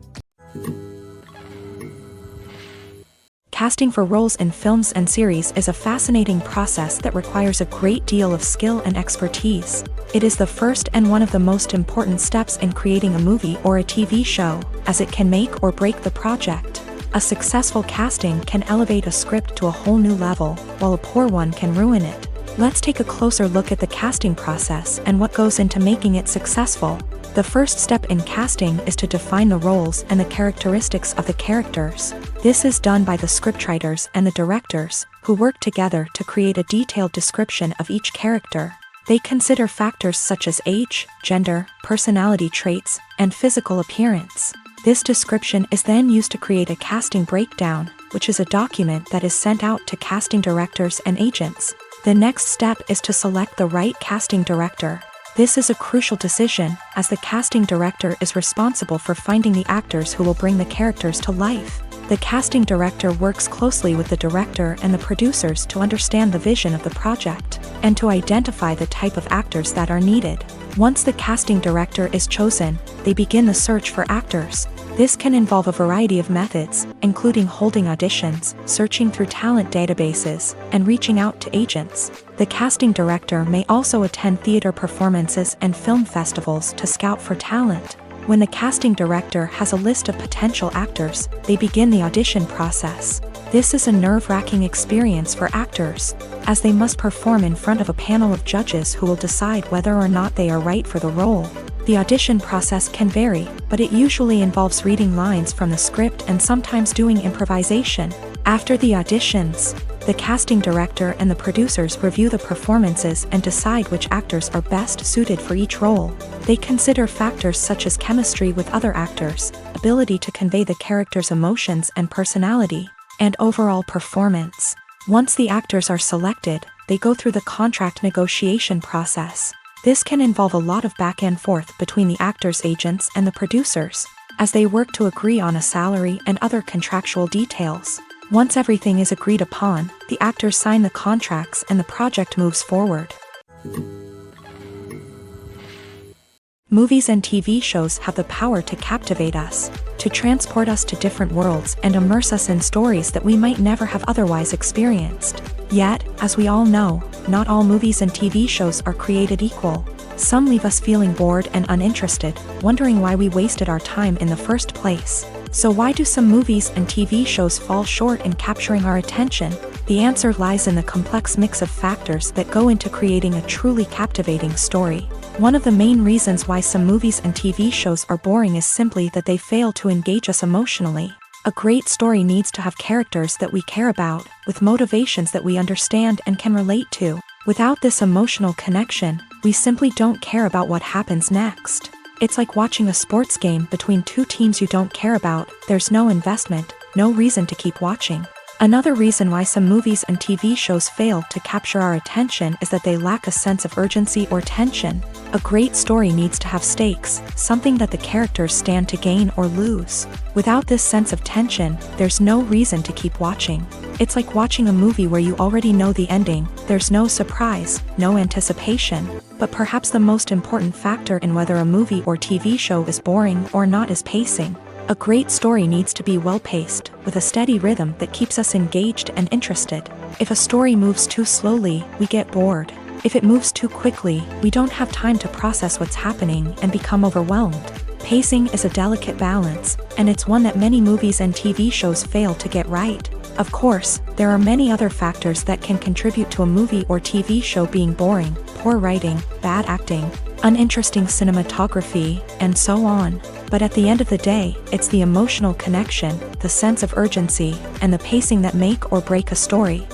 Casting for roles in films and series is a fascinating process that requires a great deal of skill and expertise. It is the first and one of the most important steps in creating a movie or a TV show, as it can make or break the project. A successful casting can elevate a script to a whole new level, while a poor one can ruin it. Let's take a closer look at the casting process and what goes into making it successful. The first step in casting is to define the roles and the characteristics of the characters. This is done by the scriptwriters and the directors, who work together to create a detailed description of each character. They consider factors such as age, gender, personality traits, and physical appearance. This description is then used to create a casting breakdown, which is a document that is sent out to casting directors and agents. The next step is to select the right casting director. This is a crucial decision, as the casting director is responsible for finding the actors who will bring the characters to life. The casting director works closely with the director and the producers to understand the vision of the project, and to identify the type of actors that are needed. Once the casting director is chosen, they begin the search for actors. This can involve a variety of methods, including holding auditions, searching through talent databases, and reaching out to agents. The casting director may also attend theater performances and film festivals to scout for talent. When the casting director has a list of potential actors, they begin the audition process. This is a nerve-wracking experience for actors, as they must perform in front of a panel of judges who will decide whether or not they are right for the role. The audition process can vary, but it usually involves reading lines from the script and sometimes doing improvisation. After the auditions, the casting director and the producers review the performances and decide which actors are best suited for each role. They consider factors such as chemistry with other actors, ability to convey the character's emotions and personality, and overall performance. Once the actors are selected, they go through the contract negotiation process. This can involve a lot of back and forth between the actors' agents and the producers, as they work to agree on a salary and other contractual details. Once everything is agreed upon, the actors sign the contracts and the project moves forward. Movies and TV shows have the power to captivate us, to transport us to different worlds and immerse us in stories that we might never have otherwise experienced. Yet, as we all know, not all movies and TV shows are created equal. Some leave us feeling bored and uninterested, wondering why we wasted our time in the first place. So why do some movies and TV shows fall short in capturing our attention? The answer lies in the complex mix of factors that go into creating a truly captivating story. One of the main reasons why some movies and TV shows are boring is simply that they fail to engage us emotionally. A great story needs to have characters that we care about, with motivations that we understand and can relate to. Without this emotional connection, we simply don't care about what happens next. It's like watching a sports game between two teams you don't care about. There's no investment, no reason to keep watching. Another reason why some movies and TV shows fail to capture our attention is that they lack a sense of urgency or tension. A great story needs to have stakes, something that the characters stand to gain or lose. Without this sense of tension, there's no reason to keep watching. It's like watching a movie where you already know the ending. There's no surprise, no anticipation. But perhaps the most important factor in whether a movie or TV show is boring or not is pacing. A great story needs to be well-paced, with a steady rhythm that keeps us engaged and interested. If a story moves too slowly, we get bored. If it moves too quickly, we don't have time to process what's happening and become overwhelmed. Pacing is a delicate balance, and it's one that many movies and TV shows fail to get right. Of course, there are many other factors that can contribute to a movie or TV show being boring: poor writing, bad acting, uninteresting cinematography, and so on. But at the end of the day, it's the emotional connection, the sense of urgency, and the pacing that make or break a story.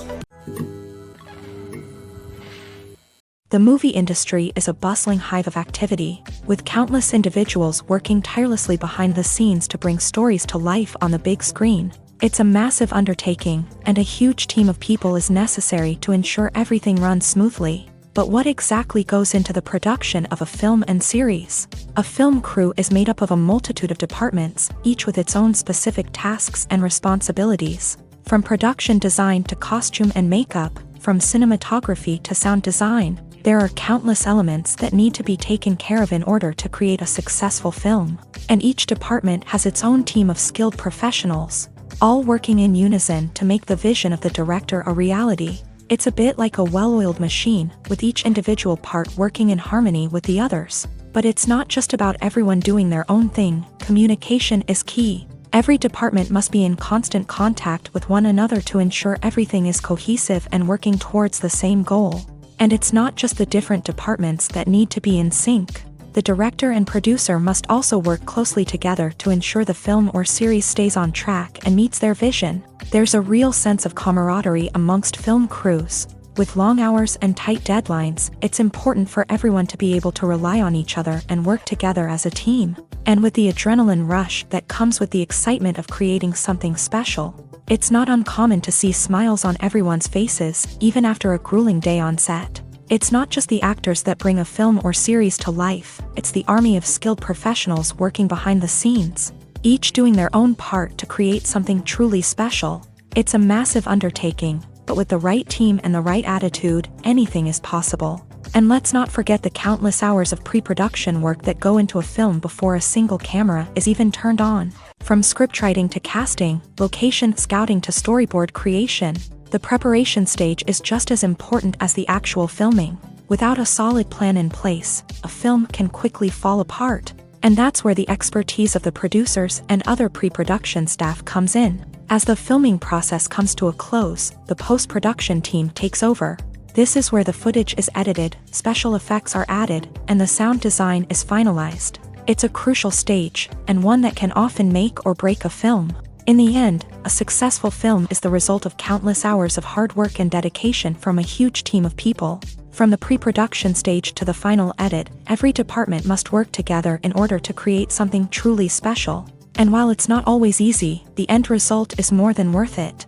The movie industry is a bustling hive of activity, with countless individuals working tirelessly behind the scenes to bring stories to life on the big screen. It's a massive undertaking, and a huge team of people is necessary to ensure everything runs smoothly. But what exactly goes into the production of a film and series? A film crew is made up of a multitude of departments, each with its own specific tasks and responsibilities. From production design to costume and makeup, from cinematography to sound design, there are countless elements that need to be taken care of in order to create a successful film. And each department has its own team of skilled professionals. all working in unison to make the vision of the director a reality. It's a bit like a well-oiled machine, with each individual part working in harmony with the others. But it's not just about everyone doing their own thing. Communication is key. Every department must be in constant contact with one another to ensure everything is cohesive and working towards the same goal. And it's not just the different departments that need to be in sync. The director and producer must also work closely together to ensure the film or series stays on track and meets their vision. There's a real sense of camaraderie amongst film crews. With long hours and tight deadlines, it's important for everyone to be able to rely on each other and work together as a team. And with the adrenaline rush that comes with the excitement of creating something special, it's not uncommon to see smiles on everyone's faces, even after a grueling day on set. It's not just the actors that bring a film or series to life, it's the army of skilled professionals working behind the scenes, each doing their own part to create something truly special. It's a massive undertaking, but with the right team and the right attitude, anything is possible. And let's not forget the countless hours of pre-production work that go into a film before a single camera is even turned on. From scriptwriting to casting, location scouting to storyboard creation, the preparation stage is just as important as the actual filming. Without a solid plan in place, a film can quickly fall apart. And that's where the expertise of the producers and other pre-production staff comes in. As the filming process comes to a close, the post-production team takes over. This is where the footage is edited, special effects are added, and the sound design is finalized. It's a crucial stage, and one that can often make or break a film. In the end, a successful film is the result of countless hours of hard work and dedication from a huge team of people. From the pre-production stage to the final edit, every department must work together in order to create something truly special. And while it's not always easy, the end result is more than worth it.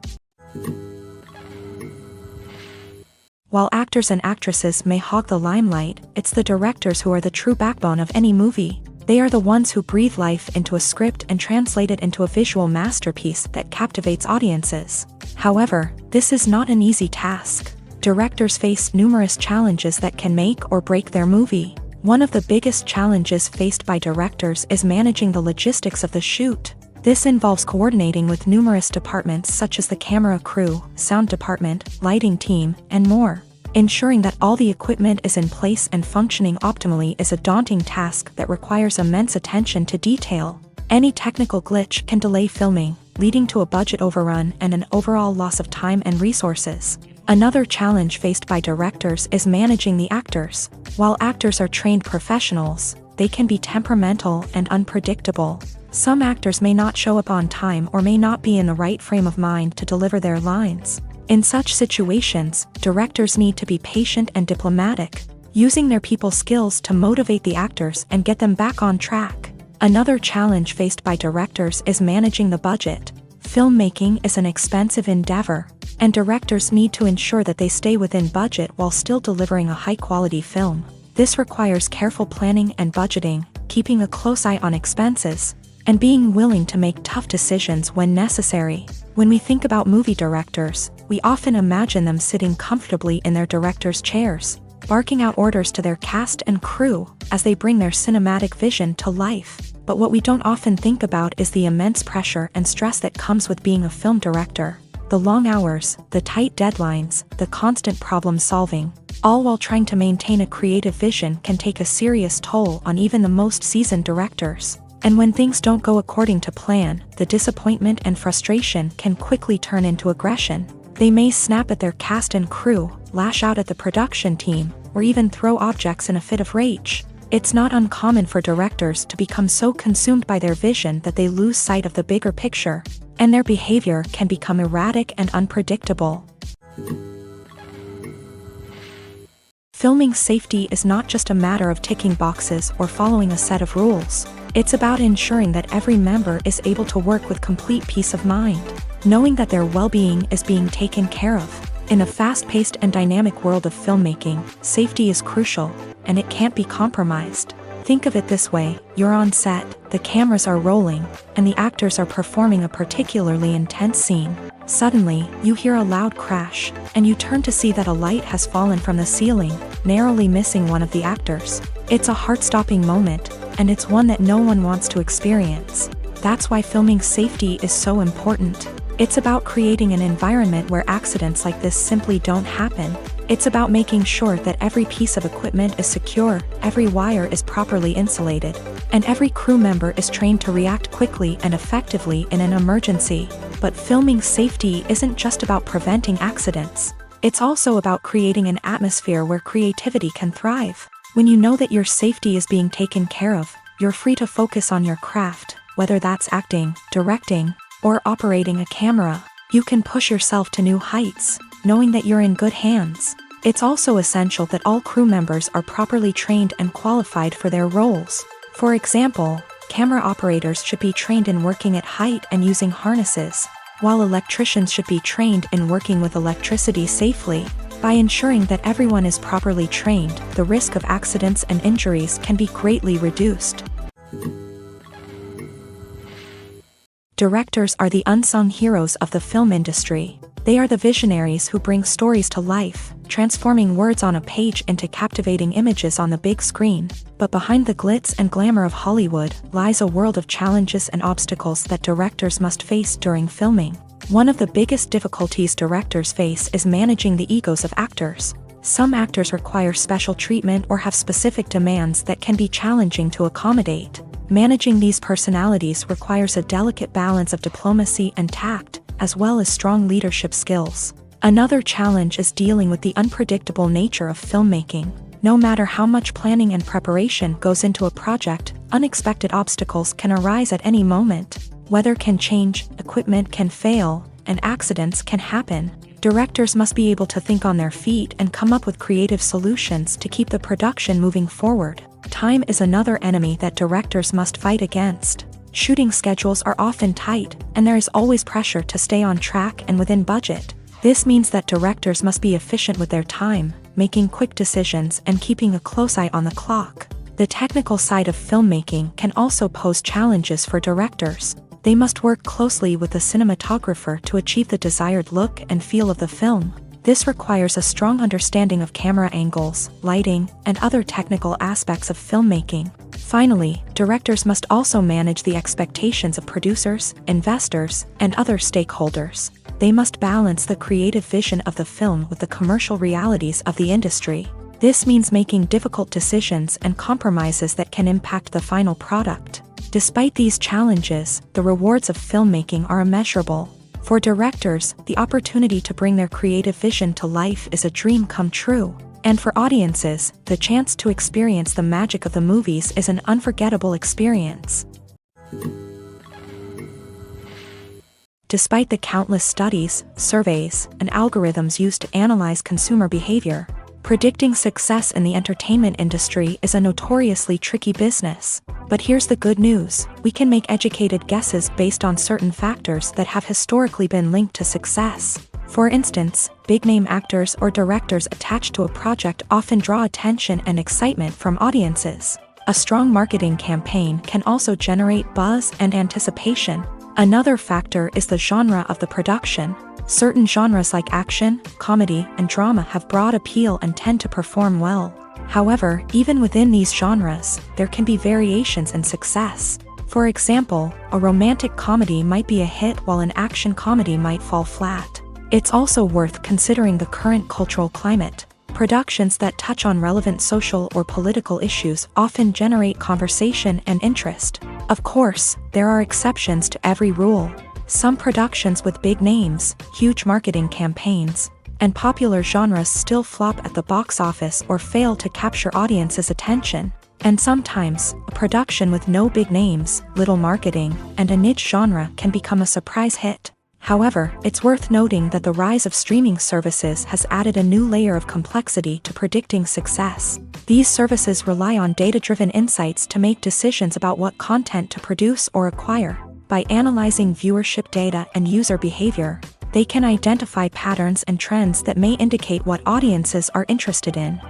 While actors and actresses may hog the limelight, it's the directors who are the true backbone of any movie. They are the ones who breathe life into a script and translate it into a visual masterpiece that captivates audiences. However, this is not an easy task. Directors face numerous challenges that can make or break their movie. One of the biggest challenges faced by directors is managing the logistics of the shoot. This involves coordinating with numerous departments such as the camera crew, sound department, lighting team, and more. Ensuring that all the equipment is in place and functioning optimally is a daunting task that requires immense attention to detail. Any technical glitch can delay filming, leading to a budget overrun and an overall loss of time and resources. Another challenge faced by directors is managing the actors. While actors are trained professionals, they can be temperamental and unpredictable. Some actors may not show up on time or may not be in the right frame of mind to deliver their lines. In such situations, directors need to be patient and diplomatic, using their people skills to motivate the actors and get them back on track. Another challenge faced by directors is managing the budget. Filmmaking is an expensive endeavor, and directors need to ensure that they stay within budget while still delivering a high-quality film. This requires careful planning and budgeting, keeping a close eye on expenses, and being willing to make tough decisions when necessary. When we think about movie directors, we often imagine them sitting comfortably in their director's chairs, barking out orders to their cast and crew as they bring their cinematic vision to life. But what we don't often think about is the immense pressure and stress that comes with being a film director. The long hours, the tight deadlines, the constant problem solving, all while trying to maintain a creative vision can take a serious toll on even the most seasoned directors. And when things don't go according to plan, the disappointment and frustration can quickly turn into aggression. They may snap at their cast and crew, lash out at the production team, or even throw objects in a fit of rage. It's not uncommon for directors to become so consumed by their vision that they lose sight of the bigger picture, and their behavior can become erratic and unpredictable. Filming safety is not just a matter of ticking boxes or following a set of rules. It's about ensuring that every member is able to work with complete peace of mind, knowing that their well-being is being taken care of. In a fast-paced and dynamic world of filmmaking, safety is crucial, and it can't be compromised. Think of it this way: you're on set, the cameras are rolling, and the actors are performing a particularly intense scene. Suddenly, you hear a loud crash, and you turn to see that a light has fallen from the ceiling, narrowly missing one of the actors. It's a heart-stopping moment, and it's one that no one wants to experience. That's why filming safety is so important. It's about creating an environment where accidents like this simply don't happen. It's about making sure that every piece of equipment is secure, every wire is properly insulated, and every crew member is trained to react quickly and effectively in an emergency. But filming safety isn't just about preventing accidents. It's also about creating an atmosphere where creativity can thrive. When you know that your safety is being taken care of, you're free to focus on your craft, whether that's acting, directing, or operating a camera. You can push yourself to new heights, knowing that you're in good hands. It's also essential that all crew members are properly trained and qualified for their roles. For example, camera operators should be trained in working at height and using harnesses, while electricians should be trained in working with electricity safely. By ensuring that everyone is properly trained, the risk of accidents and injuries can be greatly reduced. Directors are the unsung heroes of the film industry. They are the visionaries who bring stories to life, transforming words on a page into captivating images on the big screen. But behind the glitz and glamour of Hollywood lies a world of challenges and obstacles that directors must face during filming. One of the biggest difficulties directors face is managing the egos of actors. Some actors require special treatment or have specific demands that can be challenging to accommodate. Managing these personalities requires a delicate balance of diplomacy and tact, as well as strong leadership skills. Another challenge is dealing with the unpredictable nature of filmmaking. No matter how much planning and preparation goes into a project, unexpected obstacles can arise at any moment. Weather can change, equipment can fail, and accidents can happen. Directors must be able to think on their feet and come up with creative solutions to keep the production moving forward. Time is another enemy that directors must fight against. Shooting schedules are often tight, and there is always pressure to stay on track and within budget. This means that directors must be efficient with their time, making quick decisions and keeping a close eye on the clock. The technical side of filmmaking can also pose challenges for directors. They must work closely with the cinematographer to achieve the desired look and feel of the film. This requires a strong understanding of camera angles, lighting, and other technical aspects of filmmaking. Finally, directors must also manage the expectations of producers, investors, and other stakeholders. They must balance the creative vision of the film with the commercial realities of the industry. This means making difficult decisions and compromises that can impact the final product. Despite these challenges, the rewards of filmmaking are immeasurable. For directors, the opportunity to bring their creative vision to life is a dream come true. And for audiences, the chance to experience the magic of the movies is an unforgettable experience. Despite the countless studies, surveys, and algorithms used to analyze consumer behavior, predicting success in the entertainment industry is a notoriously tricky business. But here's the good news: we can make educated guesses based on certain factors that have historically been linked to success. For instance, big-name actors or directors attached to a project often draw attention and excitement from audiences. A strong marketing campaign can also generate buzz and anticipation. Another factor is the genre of the production. Certain genres like action, comedy, and drama have broad appeal and tend to perform well. However, even within these genres, there can be variations in success. For example, a romantic comedy might be a hit while an action comedy might fall flat. It's also worth considering the current cultural climate. Productions that touch on relevant social or political issues often generate conversation and interest. Of course, there are exceptions to every rule. Some productions with big names, huge marketing campaigns, and popular genres still flop at the box office or fail to capture audiences' attention. And sometimes, a production with no big names, little marketing, and a niche genre can become a surprise hit. However, it's worth noting that the rise of streaming services has added a new layer of complexity to predicting success. These services rely on data-driven insights to make decisions about what content to produce or acquire. By analyzing viewership data and user behavior, they can identify patterns and trends that may indicate what audiences are interested in.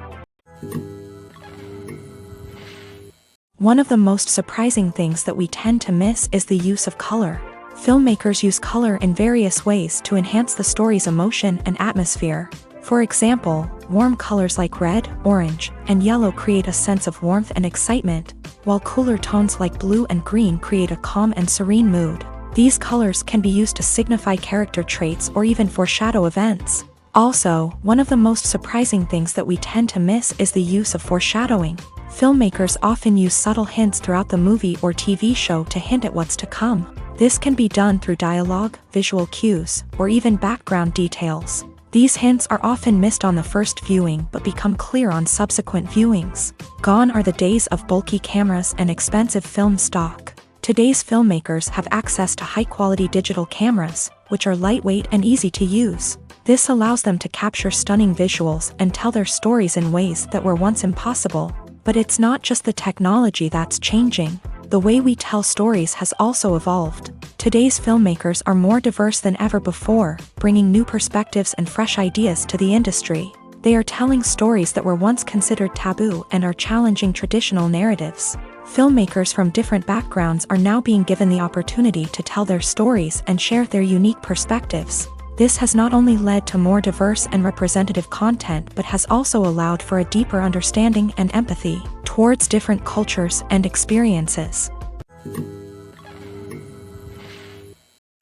One of the most surprising things that we tend to miss is the use of color. Filmmakers use color in various ways to enhance the story's emotion and atmosphere. For example, warm colors like red, orange, and yellow create a sense of warmth and excitement, while cooler tones like blue and green create a calm and serene mood. These colors can be used to signify character traits or even foreshadow events. Also, one of the most surprising things that we tend to miss is the use of foreshadowing. Filmmakers often use subtle hints throughout the movie or TV show to hint at what's to come. This can be done through dialogue, visual cues, or even background details. These hints are often missed on the first viewing but become clear on subsequent viewings. Gone are the days of bulky cameras and expensive film stock. Today's filmmakers have access to high-quality digital cameras, which are lightweight and easy to use. This allows them to capture stunning visuals and tell their stories in ways that were once impossible. But it's not just the technology that's changing. The way we tell stories has also evolved. Today's filmmakers are more diverse than ever before, bringing new perspectives and fresh ideas to the industry. They are telling stories that were once considered taboo and are challenging traditional narratives. Filmmakers from different backgrounds are now being given the opportunity to tell their stories and share their unique perspectives. This has not only led to more diverse and representative content but has also allowed for a deeper understanding and empathy towards different cultures and experiences.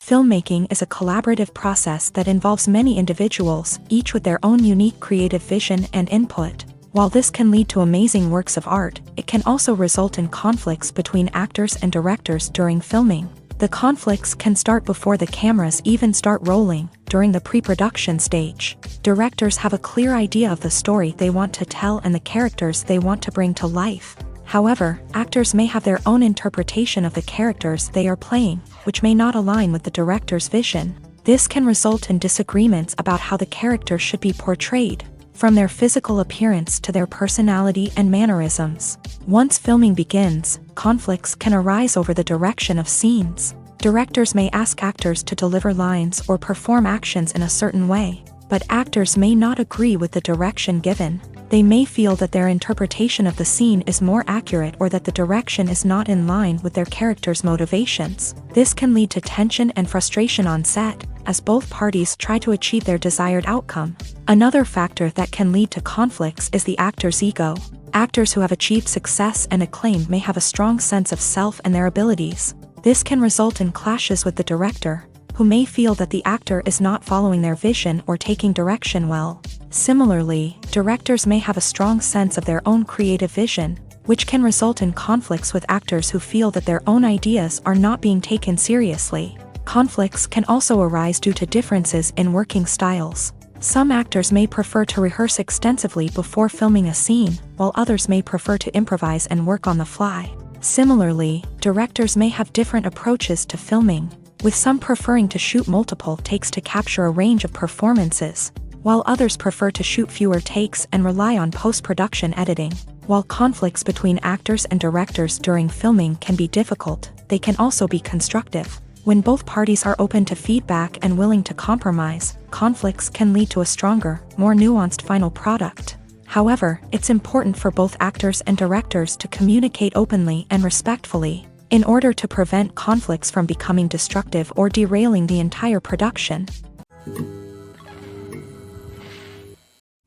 Filmmaking is a collaborative process that involves many individuals, each with their own unique creative vision and input. While this can lead to amazing works of art, it can also result in conflicts between actors and directors during filming. The conflicts can start before the cameras even start rolling, during the pre-production stage. Directors have a clear idea of the story they want to tell and the characters they want to bring to life. However, actors may have their own interpretation of the characters they are playing, which may not align with the director's vision. This can result in disagreements about how the character should be portrayed, from their physical appearance to their personality and mannerisms. Once filming begins, conflicts can arise over the direction of scenes. Directors may ask actors to deliver lines or perform actions in a certain way, but actors may not agree with the direction given. They may feel that their interpretation of the scene is more accurate or that the direction is not in line with their character's motivations. This can lead to tension and frustration on set, as both parties try to achieve their desired outcome. Another factor that can lead to conflicts is the actor's ego. Actors who have achieved success and acclaim may have a strong sense of self and their abilities. This can result in clashes with the director, who may feel that the actor is not following their vision or taking direction well. Similarly, directors may have a strong sense of their own creative vision, which can result in conflicts with actors who feel that their own ideas are not being taken seriously. Conflicts can also arise due to differences in working styles. Some actors may prefer to rehearse extensively before filming a scene, while others may prefer to improvise and work on the fly. Similarly, directors may have different approaches to filming, with some preferring to shoot multiple takes to capture a range of performances, while others prefer to shoot fewer takes and rely on post-production editing. While conflicts between actors and directors during filming can be difficult, they can also be constructive. When both parties are open to feedback and willing to compromise, conflicts can lead to a stronger, more nuanced final product. However, it's important for both actors and directors to communicate openly and respectfully, in order to prevent conflicts from becoming destructive or derailing the entire production.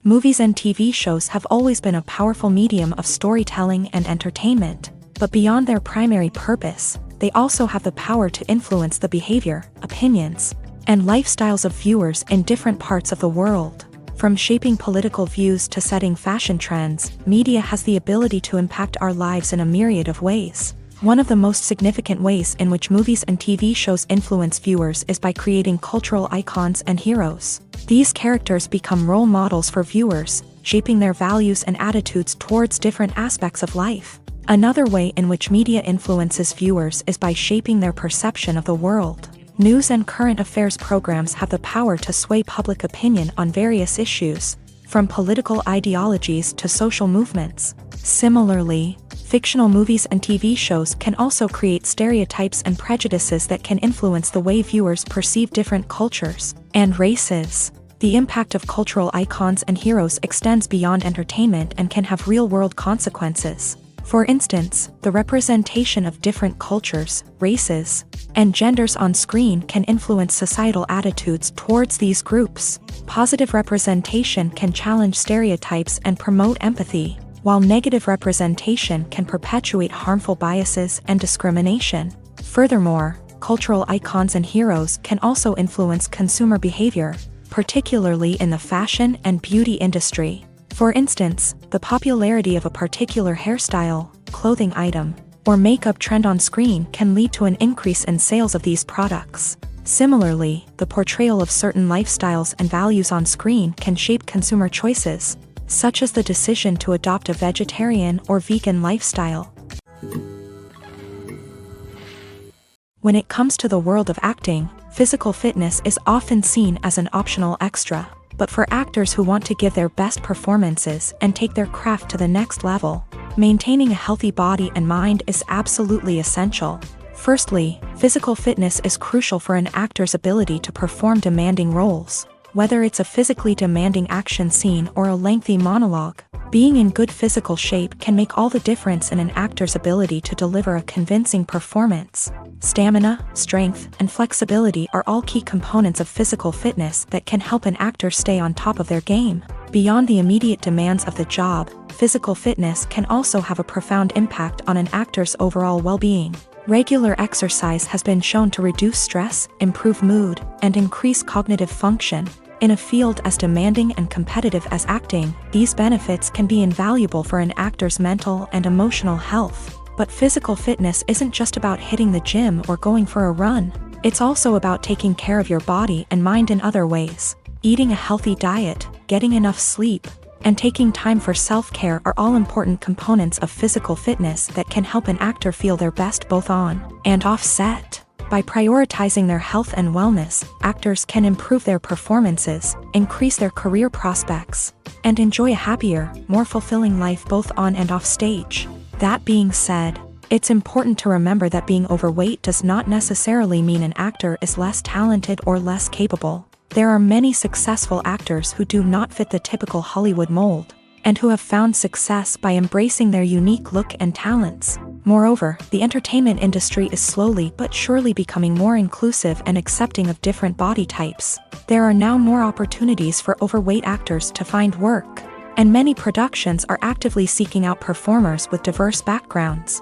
Movies and TV shows have always been a powerful medium of storytelling and entertainment, but beyond their primary purpose, they also have the power to influence the behavior, opinions, and lifestyles of viewers in different parts of the world. From shaping political views to setting fashion trends, media has the ability to impact our lives in a myriad of ways. One of the most significant ways in which movies and TV shows influence viewers is by creating cultural icons and heroes. These characters become role models for viewers, shaping their values and attitudes towards different aspects of life. Another way in which media influences viewers is by shaping their perception of the world. News and current affairs programs have the power to sway public opinion on various issues, from political ideologies to social movements. Similarly, fictional movies and TV shows can also create stereotypes and prejudices that can influence the way viewers perceive different cultures and races. The impact of cultural icons and heroes extends beyond entertainment and can have real-world consequences. For instance, the representation of different cultures, races, and genders on screen can influence societal attitudes towards these groups. Positive representation can challenge stereotypes and promote empathy, while negative representation can perpetuate harmful biases and discrimination. Furthermore, cultural icons and heroes can also influence consumer behavior, particularly in the fashion and beauty industry. For instance, the popularity of a particular hairstyle, clothing item, or makeup trend on screen can lead to an increase in sales of these products. Similarly, the portrayal of certain lifestyles and values on screen can shape consumer choices, such as the decision to adopt a vegetarian or vegan lifestyle. When it comes to the world of acting, physical fitness is often seen as an optional extra. But for actors who want to give their best performances and take their craft to the next level, maintaining a healthy body and mind is absolutely essential. Firstly, physical fitness is crucial for an actor's ability to perform demanding roles. Whether it's a physically demanding action scene or a lengthy monologue, being in good physical shape can make all the difference in an actor's ability to deliver a convincing performance. Stamina, strength, and flexibility are all key components of physical fitness that can help an actor stay on top of their game. Beyond the immediate demands of the job, physical fitness can also have a profound impact on an actor's overall well-being. Regular exercise has been shown to reduce stress, improve mood, and increase cognitive function. In a field as demanding and competitive as acting, these benefits can be invaluable for an actor's mental and emotional health. But physical fitness isn't just about hitting the gym or going for a run. It's also about taking care of your body and mind in other ways. Eating a healthy diet, getting enough sleep, and taking time for self-care are all important components of physical fitness that can help an actor feel their best both on and off set. By prioritizing their health and wellness, actors can improve their performances, increase their career prospects, and enjoy a happier, more fulfilling life both on and off stage. That being said, it's important to remember that being overweight does not necessarily mean an actor is less talented or less capable. There are many successful actors who do not fit the typical Hollywood mold, and who have found success by embracing their unique look and talents. Moreover, the entertainment industry is slowly but surely becoming more inclusive and accepting of different body types. There are now more opportunities for overweight actors to find work, and many productions are actively seeking out performers with diverse backgrounds.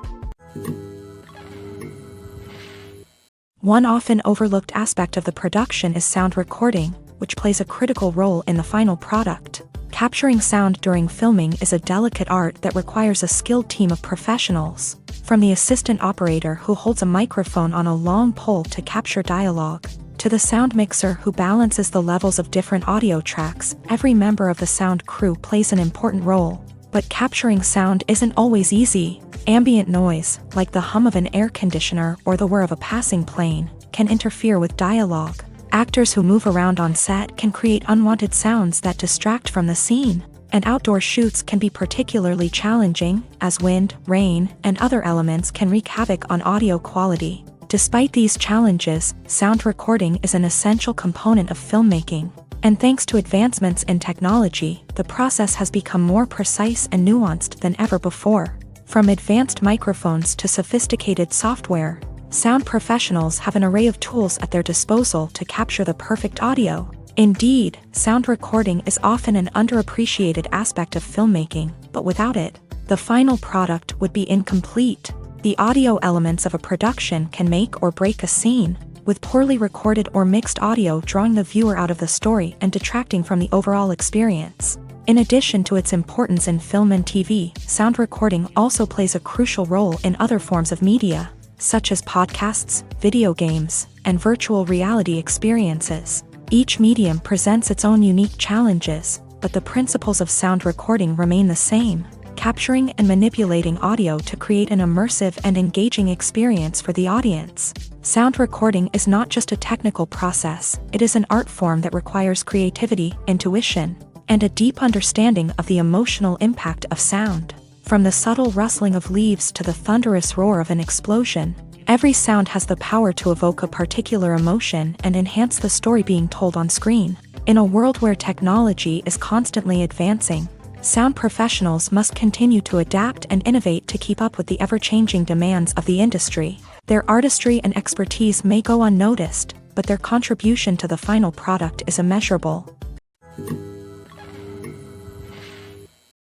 One often overlooked aspect of the production is sound recording, which plays a critical role in the final product. Capturing sound during filming is a delicate art that requires a skilled team of professionals. From the assistant operator who holds a microphone on a long pole to capture dialogue, to the sound mixer who balances the levels of different audio tracks, every member of the sound crew plays an important role. But capturing sound isn't always easy. Ambient noise, like the hum of an air conditioner or the whir of a passing plane, can interfere with dialogue. Actors who move around on set can create unwanted sounds that distract from the scene. And outdoor shoots can be particularly challenging, as wind, rain, and other elements can wreak havoc on audio quality. Despite these challenges, sound recording is an essential component of filmmaking. And thanks to advancements in technology, the process has become more precise and nuanced than ever before. From advanced microphones to sophisticated software, sound professionals have an array of tools at their disposal to capture the perfect audio. Indeed, sound recording is often an underappreciated aspect of filmmaking, but without it, the final product would be incomplete. The audio elements of a production can make or break a scene, with poorly recorded or mixed audio drawing the viewer out of the story and detracting from the overall experience. In addition to its importance in film and TV, sound recording also plays a crucial role in other forms of media, such as podcasts, video games, and virtual reality experiences. Each medium presents its own unique challenges, but the principles of sound recording remain the same, capturing and manipulating audio to create an immersive and engaging experience for the audience. Sound recording is not just a technical process, it is an art form that requires creativity, intuition, and a deep understanding of the emotional impact of sound. From the subtle rustling of leaves to the thunderous roar of an explosion, every sound has the power to evoke a particular emotion and enhance the story being told on screen. In a world where technology is constantly advancing, Sound professionals must continue to adapt and innovate to keep up with the ever-changing demands of the industry. Their artistry and expertise may go unnoticed, but their contribution to the final product is immeasurable.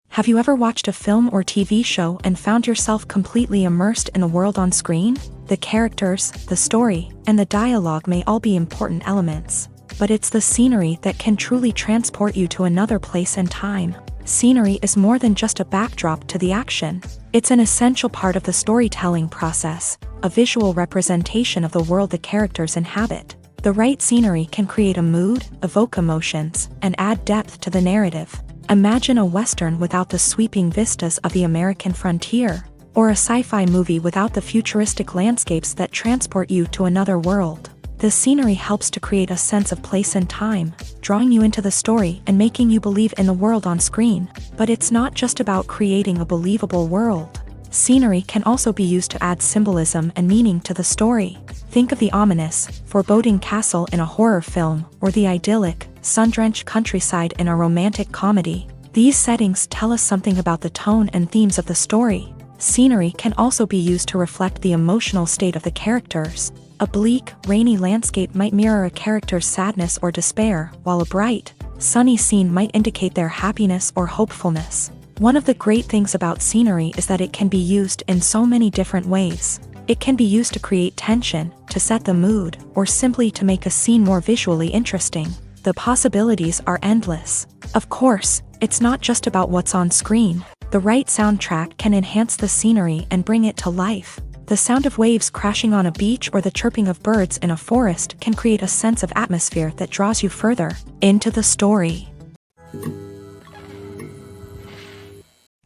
Have you ever watched a film or TV show and found yourself completely immersed in the world on screen? The characters, the story, and the dialogue may all be important elements, but it's the scenery that can truly transport you to another place and time. Scenery is more than just a backdrop to the action. It's an essential part of the storytelling process, a visual representation of the world the characters inhabit. The right scenery can create a mood, evoke emotions, and add depth to the narrative. Imagine a Western without the sweeping vistas of the American frontier, or a sci-fi movie without the futuristic landscapes that transport you to another world. The scenery helps to create a sense of place and time, drawing you into the story and making you believe in the world on screen. But it's not just about creating a believable world. Scenery can also be used to add symbolism and meaning to the story. Think of the ominous, foreboding castle in a horror film, or the idyllic, sun-drenched countryside in a romantic comedy. These settings tell us something about the tone and themes of the story. Scenery can also be used to reflect the emotional state of the characters. A bleak, rainy landscape might mirror a character's sadness or despair, while a bright, sunny scene might indicate their happiness or hopefulness. One of the great things about scenery is that it can be used in so many different ways. It can be used to create tension, to set the mood, or simply to make a scene more visually interesting. The possibilities are endless. Of course, it's not just about what's on screen. The right soundtrack can enhance the scenery and bring it to life. The sound of waves crashing on a beach or the chirping of birds in a forest can create a sense of atmosphere that draws you further into the story.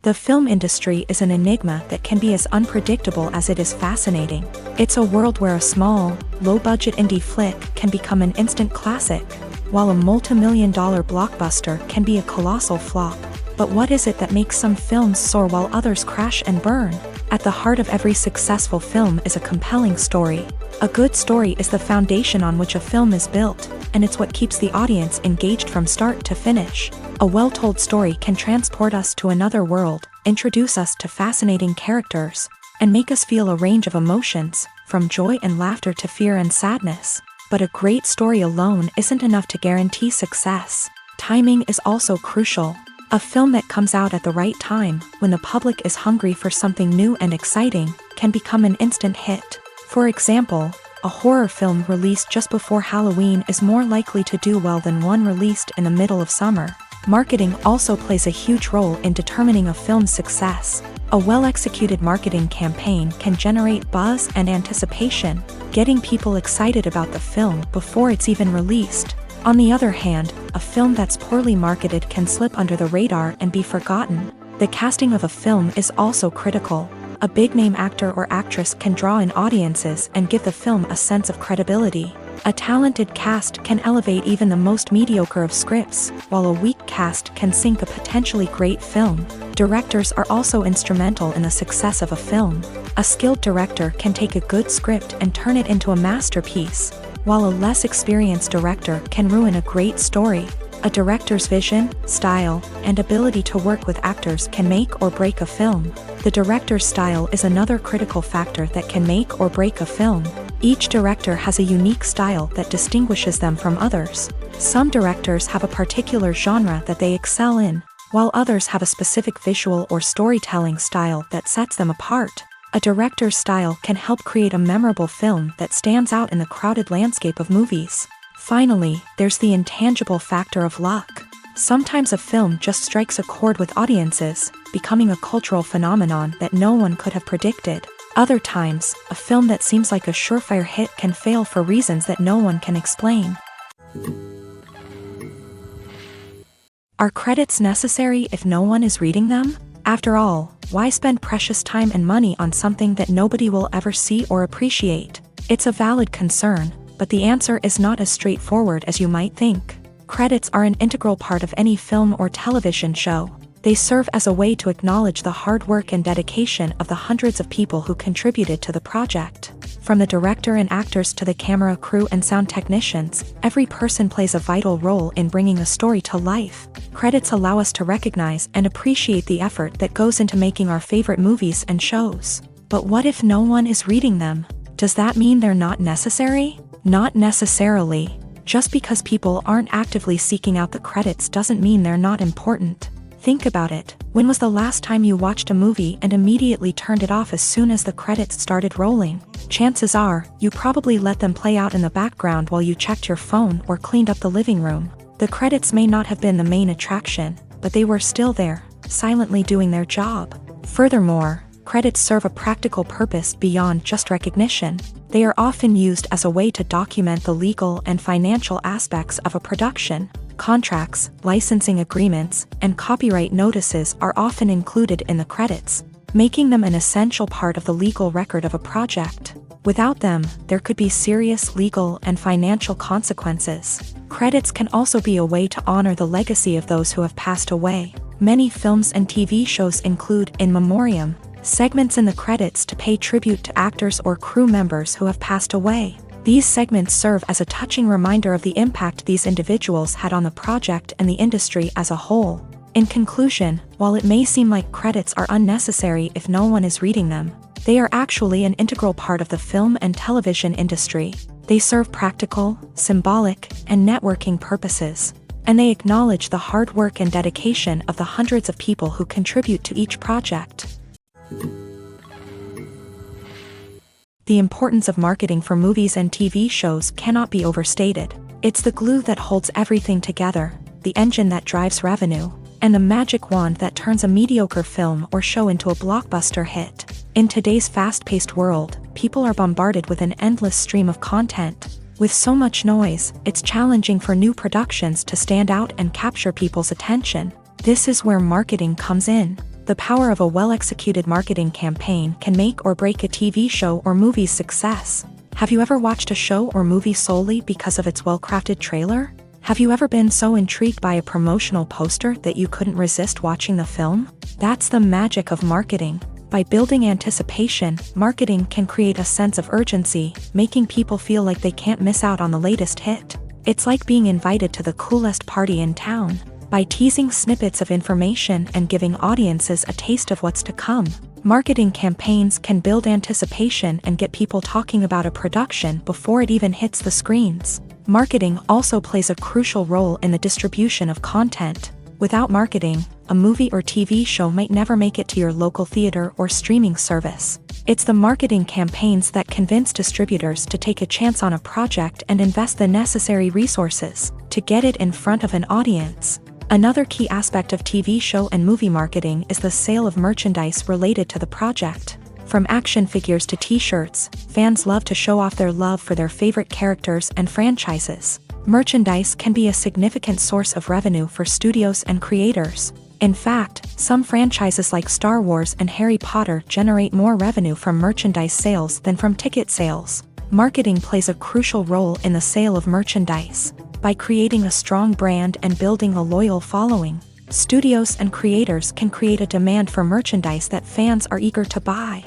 The film industry is an enigma that can be as unpredictable as it is fascinating. It's a world where a small, low-budget indie flick can become an instant classic, while a multi-million-dollar blockbuster can be a colossal flop. But what is it that makes some films soar while others crash and burn? At the heart of every successful film is a compelling story. A good story is the foundation on which a film is built, and it's what keeps the audience engaged from start to finish. A well-told story can transport us to another world, introduce us to fascinating characters, and make us feel a range of emotions, from joy and laughter to fear and sadness. But a great story alone isn't enough to guarantee success. Timing is also crucial. A film that comes out at the right time, when the public is hungry for something new and exciting, can become an instant hit. For example, a horror film released just before Halloween is more likely to do well than one released in the middle of summer. Marketing also plays a huge role in determining a film's success. A well-executed marketing campaign can generate buzz and anticipation, getting people excited about the film before it's even released. On the other hand, a film that's poorly marketed can slip under the radar and be forgotten. The casting of a film is also critical. A big-name actor or actress can draw in audiences and give the film a sense of credibility. A talented cast can elevate even the most mediocre of scripts, while a weak cast can sink a potentially great film. Directors are also instrumental in the success of a film. A skilled director can take a good script and turn it into a masterpiece, while a less experienced director can ruin a great story. A director's vision, style, and ability to work with actors can make or break a film. The director's style is another critical factor that can make or break a film. Each director has a unique style that distinguishes them from others. Some directors have a particular genre that they excel in, while others have a specific visual or storytelling style that sets them apart. A director's style can help create a memorable film that stands out in the crowded landscape of movies. Finally, there's the intangible factor of luck. Sometimes a film just strikes a chord with audiences, becoming a cultural phenomenon that no one could have predicted. Other times, a film that seems like a surefire hit can fail for reasons that no one can explain. Are credits necessary if no one is reading them? After all, why spend precious time and money on something that nobody will ever see or appreciate? It's a valid concern, but the answer is not as straightforward as you might think. Credits are an integral part of any film or television show. They serve as a way to acknowledge the hard work and dedication of the hundreds of people who contributed to the project. From the director and actors to the camera crew and sound technicians, every person plays a vital role in bringing a story to life. Credits allow us to recognize and appreciate the effort that goes into making our favorite movies and shows. But what if no one is reading them? Does that mean they're not necessary? Not necessarily. Just because people aren't actively seeking out the credits doesn't mean they're not important. Think about it. When was the last time you watched a movie and immediately turned it off as soon as the credits started rolling? Chances are, you probably let them play out in the background while you checked your phone or cleaned up the living room. The credits may not have been the main attraction, but they were still there, silently doing their job. Furthermore, credits serve a practical purpose beyond just recognition. They are often used as a way to document the legal and financial aspects of a production. Contracts, licensing agreements, and copyright notices are often included in the credits, making them an essential part of the legal record of a project. Without them, there could be serious legal and financial consequences. Credits can also be a way to honor the legacy of those who have passed away. Many films and TV shows include in memoriam segments in the credits to pay tribute to actors or crew members who have passed away. These segments serve as a touching reminder of the impact these individuals had on the project and the industry as a whole. In conclusion, while it may seem like credits are unnecessary if no one is reading them, they are actually an integral part of the film and television industry. They serve practical, symbolic, and networking purposes, and they acknowledge the hard work and dedication of the hundreds of people who contribute to each project. The importance of marketing for movies and TV shows cannot be overstated. It's the glue that holds everything together, the engine that drives revenue, and the magic wand that turns a mediocre film or show into a blockbuster hit. In today's fast-paced world, people are bombarded with an endless stream of content. With so much noise, it's challenging for new productions to stand out and capture people's attention. This is where marketing comes in. The power of a well-executed marketing campaign can make or break a TV show or movie's success. Have you ever watched a show or movie solely because of its well-crafted trailer? Have you ever been so intrigued by a promotional poster that you couldn't resist watching the film? That's the magic of marketing. By building anticipation, marketing can create a sense of urgency, making people feel like they can't miss out on the latest hit. It's like being invited to the coolest party in town. By teasing snippets of information and giving audiences a taste of what's to come, marketing campaigns can build anticipation and get people talking about a production before it even hits the screens. Marketing also plays a crucial role in the distribution of content. Without marketing, a movie or TV show might never make it to your local theater or streaming service. It's the marketing campaigns that convince distributors to take a chance on a project and invest the necessary resources to get it in front of an audience. Another key aspect of TV show and movie marketing is the sale of merchandise related to the project. From action figures to t-shirts, fans love to show off their love for their favorite characters and franchises. Merchandise can be a significant source of revenue for studios and creators. In fact, some franchises like Star Wars and Harry Potter generate more revenue from merchandise sales than from ticket sales. Marketing plays a crucial role in the sale of merchandise. By creating a strong brand and building a loyal following, studios and creators can create a demand for merchandise that fans are eager to buy.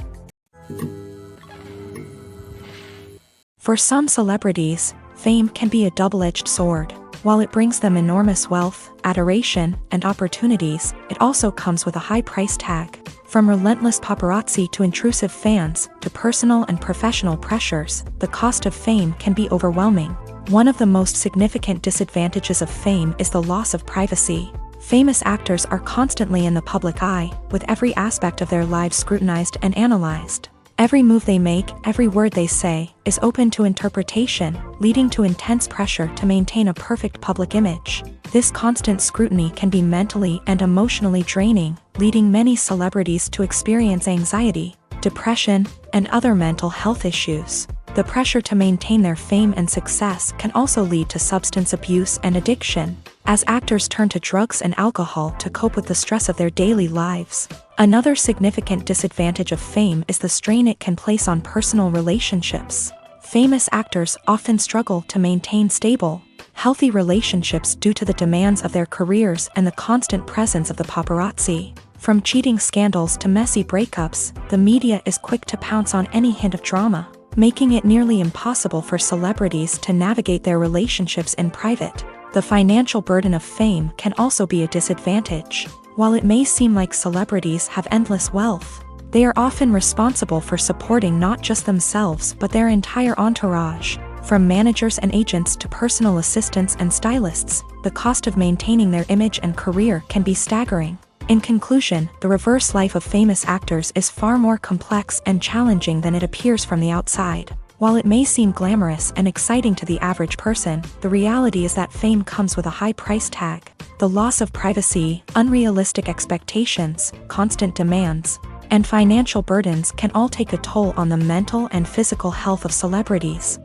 For some celebrities, fame can be a double-edged sword. While it brings them enormous wealth, adoration, and opportunities, it also comes with a high price tag. From relentless paparazzi to intrusive fans, to personal and professional pressures, the cost of fame can be overwhelming. One of the most significant disadvantages of fame is the loss of privacy. Famous actors are constantly in the public eye, with every aspect of their lives scrutinized and analyzed. Every move they make, every word they say, is open to interpretation, leading to intense pressure to maintain a perfect public image. This constant scrutiny can be mentally and emotionally draining, leading many celebrities to experience anxiety, depression, and other mental health issues. The pressure to maintain their fame and success can also lead to substance abuse and addiction, as actors turn to drugs and alcohol to cope with the stress of their daily lives. Another significant disadvantage of fame is the strain it can place on personal relationships. Famous actors often struggle to maintain stable, healthy relationships due to the demands of their careers and the constant presence of the paparazzi. From cheating scandals to messy breakups, the media is quick to pounce on any hint of drama. making it nearly impossible for celebrities to navigate their relationships in private. The financial burden of fame can also be a disadvantage. While it may seem like celebrities have endless wealth, they are often responsible for supporting not just themselves but their entire entourage. From managers and agents to personal assistants and stylists, the cost of maintaining their image and career can be staggering. In conclusion, the reverse life of famous actors is far more complex and challenging than it appears from the outside. While it may seem glamorous and exciting to the average person, the reality is that fame comes with a high price tag. The loss of privacy, unrealistic expectations, constant demands, and financial burdens can all take a toll on the mental and physical health of celebrities.